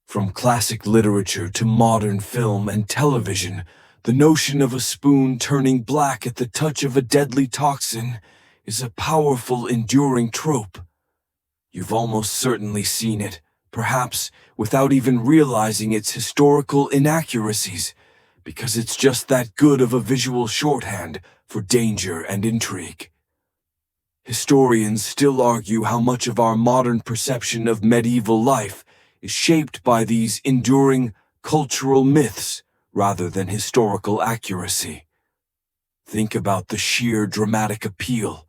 From classic literature to modern film and television, the notion of a spoon turning black at the touch of a deadly toxin is a powerful, enduring trope. You've almost certainly seen it, perhaps without even realizing its historical inaccuracies, because it's just that good of a visual shorthand for danger and intrigue. Historians still argue how much of our modern perception of medieval life is shaped by these enduring cultural myths rather than historical accuracy. Think about the sheer dramatic appeal.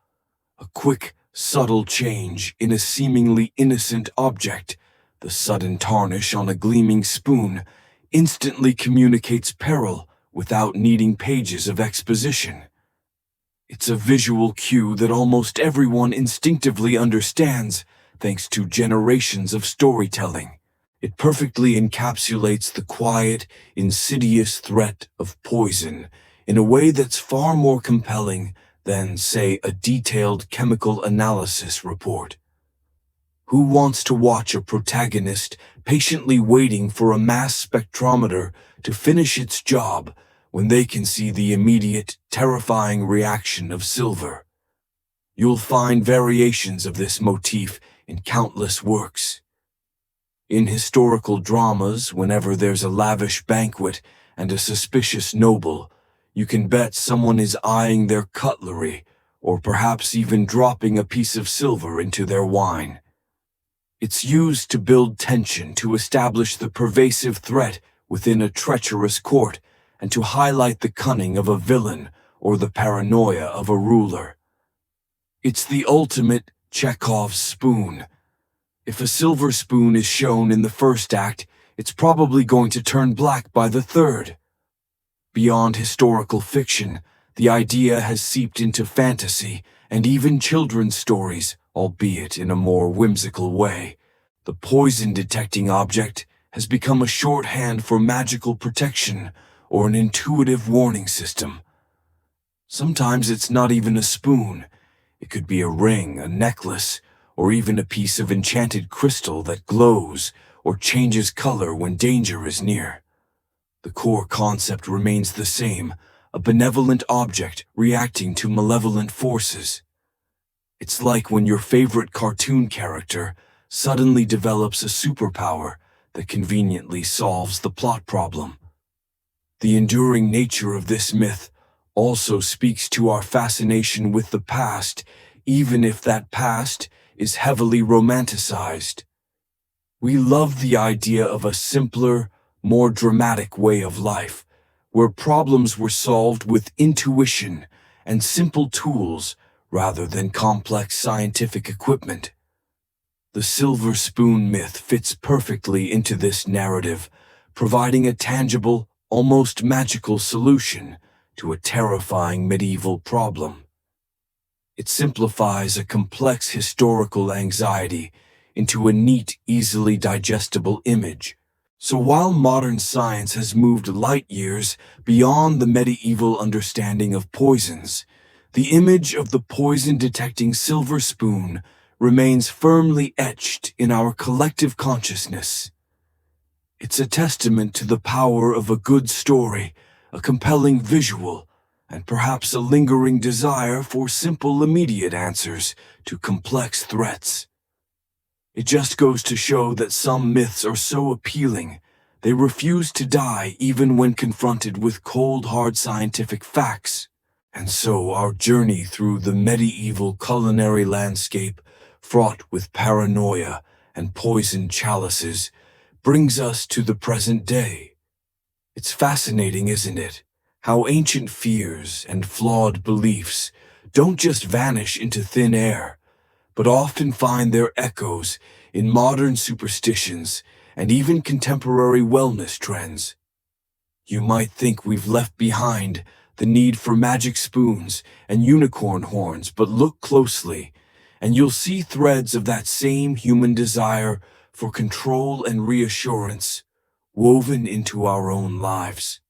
A quick, subtle change in a seemingly innocent object, the sudden tarnish on a gleaming spoon, instantly communicates peril without needing pages of exposition. It's a visual cue that almost everyone instinctively understands, thanks to generations of storytelling. It perfectly encapsulates the quiet, insidious threat of poison in a way that's far more compelling than, say, a detailed chemical analysis report. Who wants to watch a protagonist patiently waiting for a mass spectrometer to finish its job when they can see the immediate, terrifying reaction of silver? You'll find variations of this motif in countless works. In historical dramas, whenever there's a lavish banquet and a suspicious noble, you can bet someone is eyeing their cutlery, or perhaps even dropping a piece of silver into their wine. It's used to build tension, to establish the pervasive threat within a treacherous court, and to highlight the cunning of a villain or the paranoia of a ruler. It's the ultimate Chekhov's spoon. If a silver spoon is shown in the first act, it's probably going to turn black by the third. Beyond historical fiction, the idea has seeped into fantasy and even children's stories, albeit in a more whimsical way. The poison-detecting object has become a shorthand for magical protection or an intuitive warning system. Sometimes it's not even a spoon. It could be a ring, a necklace, or even a piece of enchanted crystal that glows or changes color when danger is near. The core concept remains the same, a benevolent object reacting to malevolent forces. It's like when your favorite cartoon character suddenly develops a superpower that conveniently solves the plot problem. The enduring nature of this myth also speaks to our fascination with the past, even if that past is heavily romanticized. We love the idea of a simpler, more dramatic way of life, where problems were solved with intuition and simple tools rather than complex scientific equipment. The silver spoon myth fits perfectly into this narrative, providing a tangible, almost magical solution to a terrifying medieval problem. It simplifies a complex historical anxiety into a neat, easily digestible image. So while modern science has moved light years beyond the medieval understanding of poisons, the image of the poison-detecting silver spoon remains firmly etched in our collective consciousness. It's a testament to the power of a good story, a compelling visual, and perhaps a lingering desire for simple, immediate answers to complex threats. It just goes to show that some myths are so appealing, they refuse to die even when confronted with cold, hard scientific facts. And so our journey through the medieval culinary landscape, fraught with paranoia and poisoned chalices, brings us to the present day. It's fascinating, isn't it? How ancient fears and flawed beliefs don't just vanish into thin air, but often find their echoes in modern superstitions and even contemporary wellness trends. You might think we've left behind the need for magic spoons and unicorn horns, but look closely, and you'll see threads of that same human desire for control and reassurance woven into our own lives.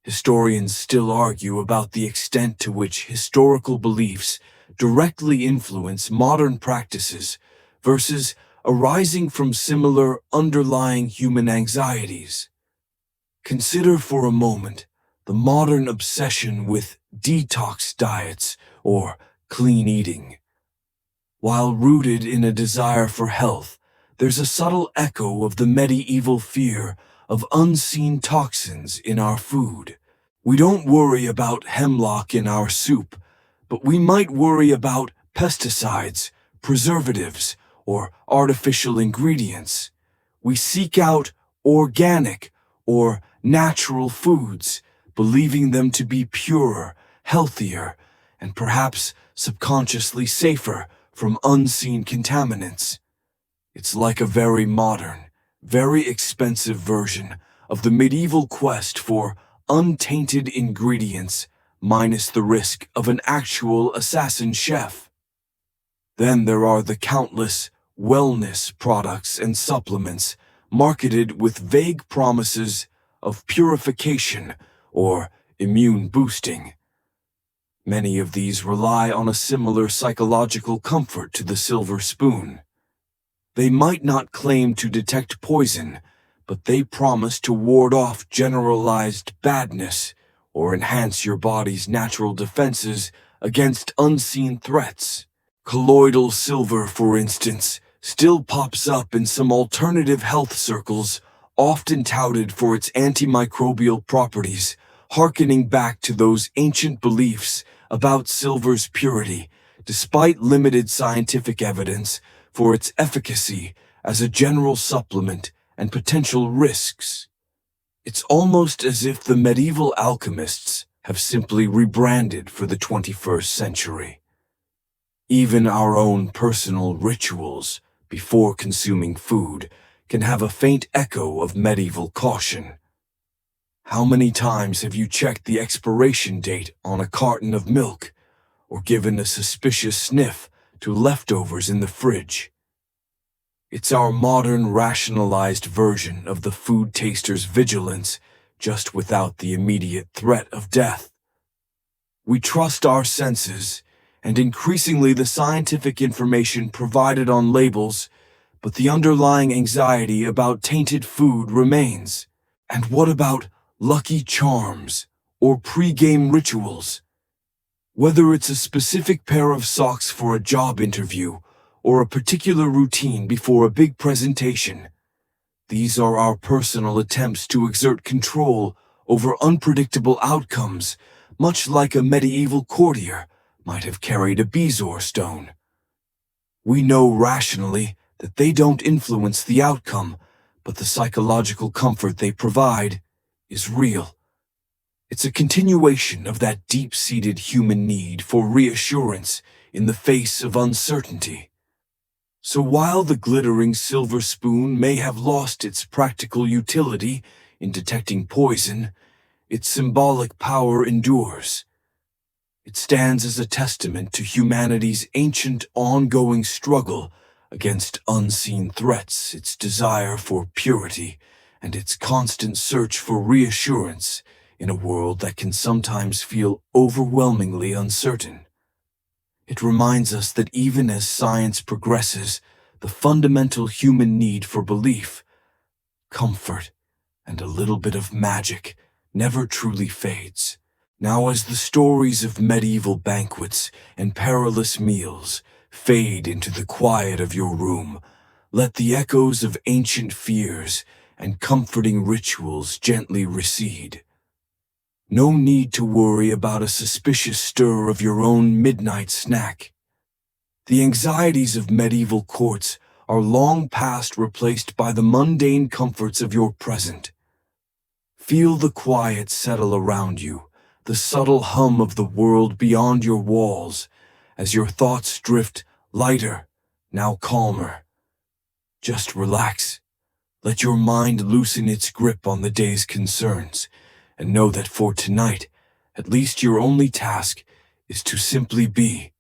Historians still argue about the extent to which historical beliefs directly influence modern practices versus arising from similar underlying human anxieties. Consider for a moment the modern obsession with detox diets or clean eating. While rooted in a desire for health, there's a subtle echo of the medieval fear of unseen toxins in our food. We don't worry about hemlock in our soup, but we might worry about pesticides, preservatives, or artificial ingredients. We seek out organic or natural foods, believing them to be purer, healthier, and perhaps subconsciously safer from unseen contaminants. It's like a very modern, very expensive version of the medieval quest for untainted ingredients minus the risk of an actual assassin chef. Then there are the countless wellness products and supplements marketed with vague promises of purification or immune boosting. Many of these rely on a similar psychological comfort to the silver spoon. They might not claim to detect poison, but they promise to ward off generalized badness or enhance your body's natural defenses against unseen threats. Colloidal silver, for instance, still pops up in some alternative health circles, often touted for its antimicrobial properties, hearkening back to those ancient beliefs about silver's purity, despite limited scientific evidence for its efficacy as a general supplement and potential risks. It's almost as if the medieval alchemists have simply rebranded for the 21st century. Even our own personal rituals before consuming food can have a faint echo of medieval caution. How many times have you checked the expiration date on a carton of milk, or given a suspicious sniff to leftovers in the fridge? It's our modern rationalized version of the food taster's vigilance, just without the immediate threat of death. We trust our senses, and increasingly the scientific information provided on labels, but the underlying anxiety about tainted food remains. And what about lucky charms or pre-game rituals? Whether it's a specific pair of socks for a job interview or a particular routine before a big presentation, these are our personal attempts to exert control over unpredictable outcomes, much like a medieval courtier might have carried a bezoar stone. We know rationally that they don't influence the outcome, but the psychological comfort they provide is real. It's a continuation of that deep-seated human need for reassurance in the face of uncertainty. So while the glittering silver spoon may have lost its practical utility in detecting poison, its symbolic power endures. It stands as a testament to humanity's ancient, ongoing struggle against unseen threats, its desire for purity, and its constant search for reassurance in a world that can sometimes feel overwhelmingly uncertain. It reminds us that even as science progresses, the fundamental human need for belief, comfort, and a little bit of magic never truly fades. Now, as the stories of medieval banquets and perilous meals fade into the quiet of your room, let the echoes of ancient fears and comforting rituals gently recede. No need to worry about a suspicious stir of your own midnight snack. The anxieties of medieval courts are long past replaced by the mundane comforts of your present. Feel the quiet settle around you, the subtle hum of the world beyond your walls, as your thoughts drift lighter, now calmer. Just relax. Let your mind loosen its grip on the day's concerns, and know that for tonight, at least your only task is to simply be.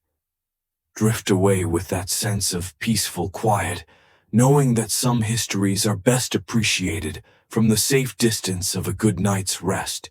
Drift away with that sense of peaceful quiet, knowing that some histories are best appreciated from the safe distance of a good night's rest.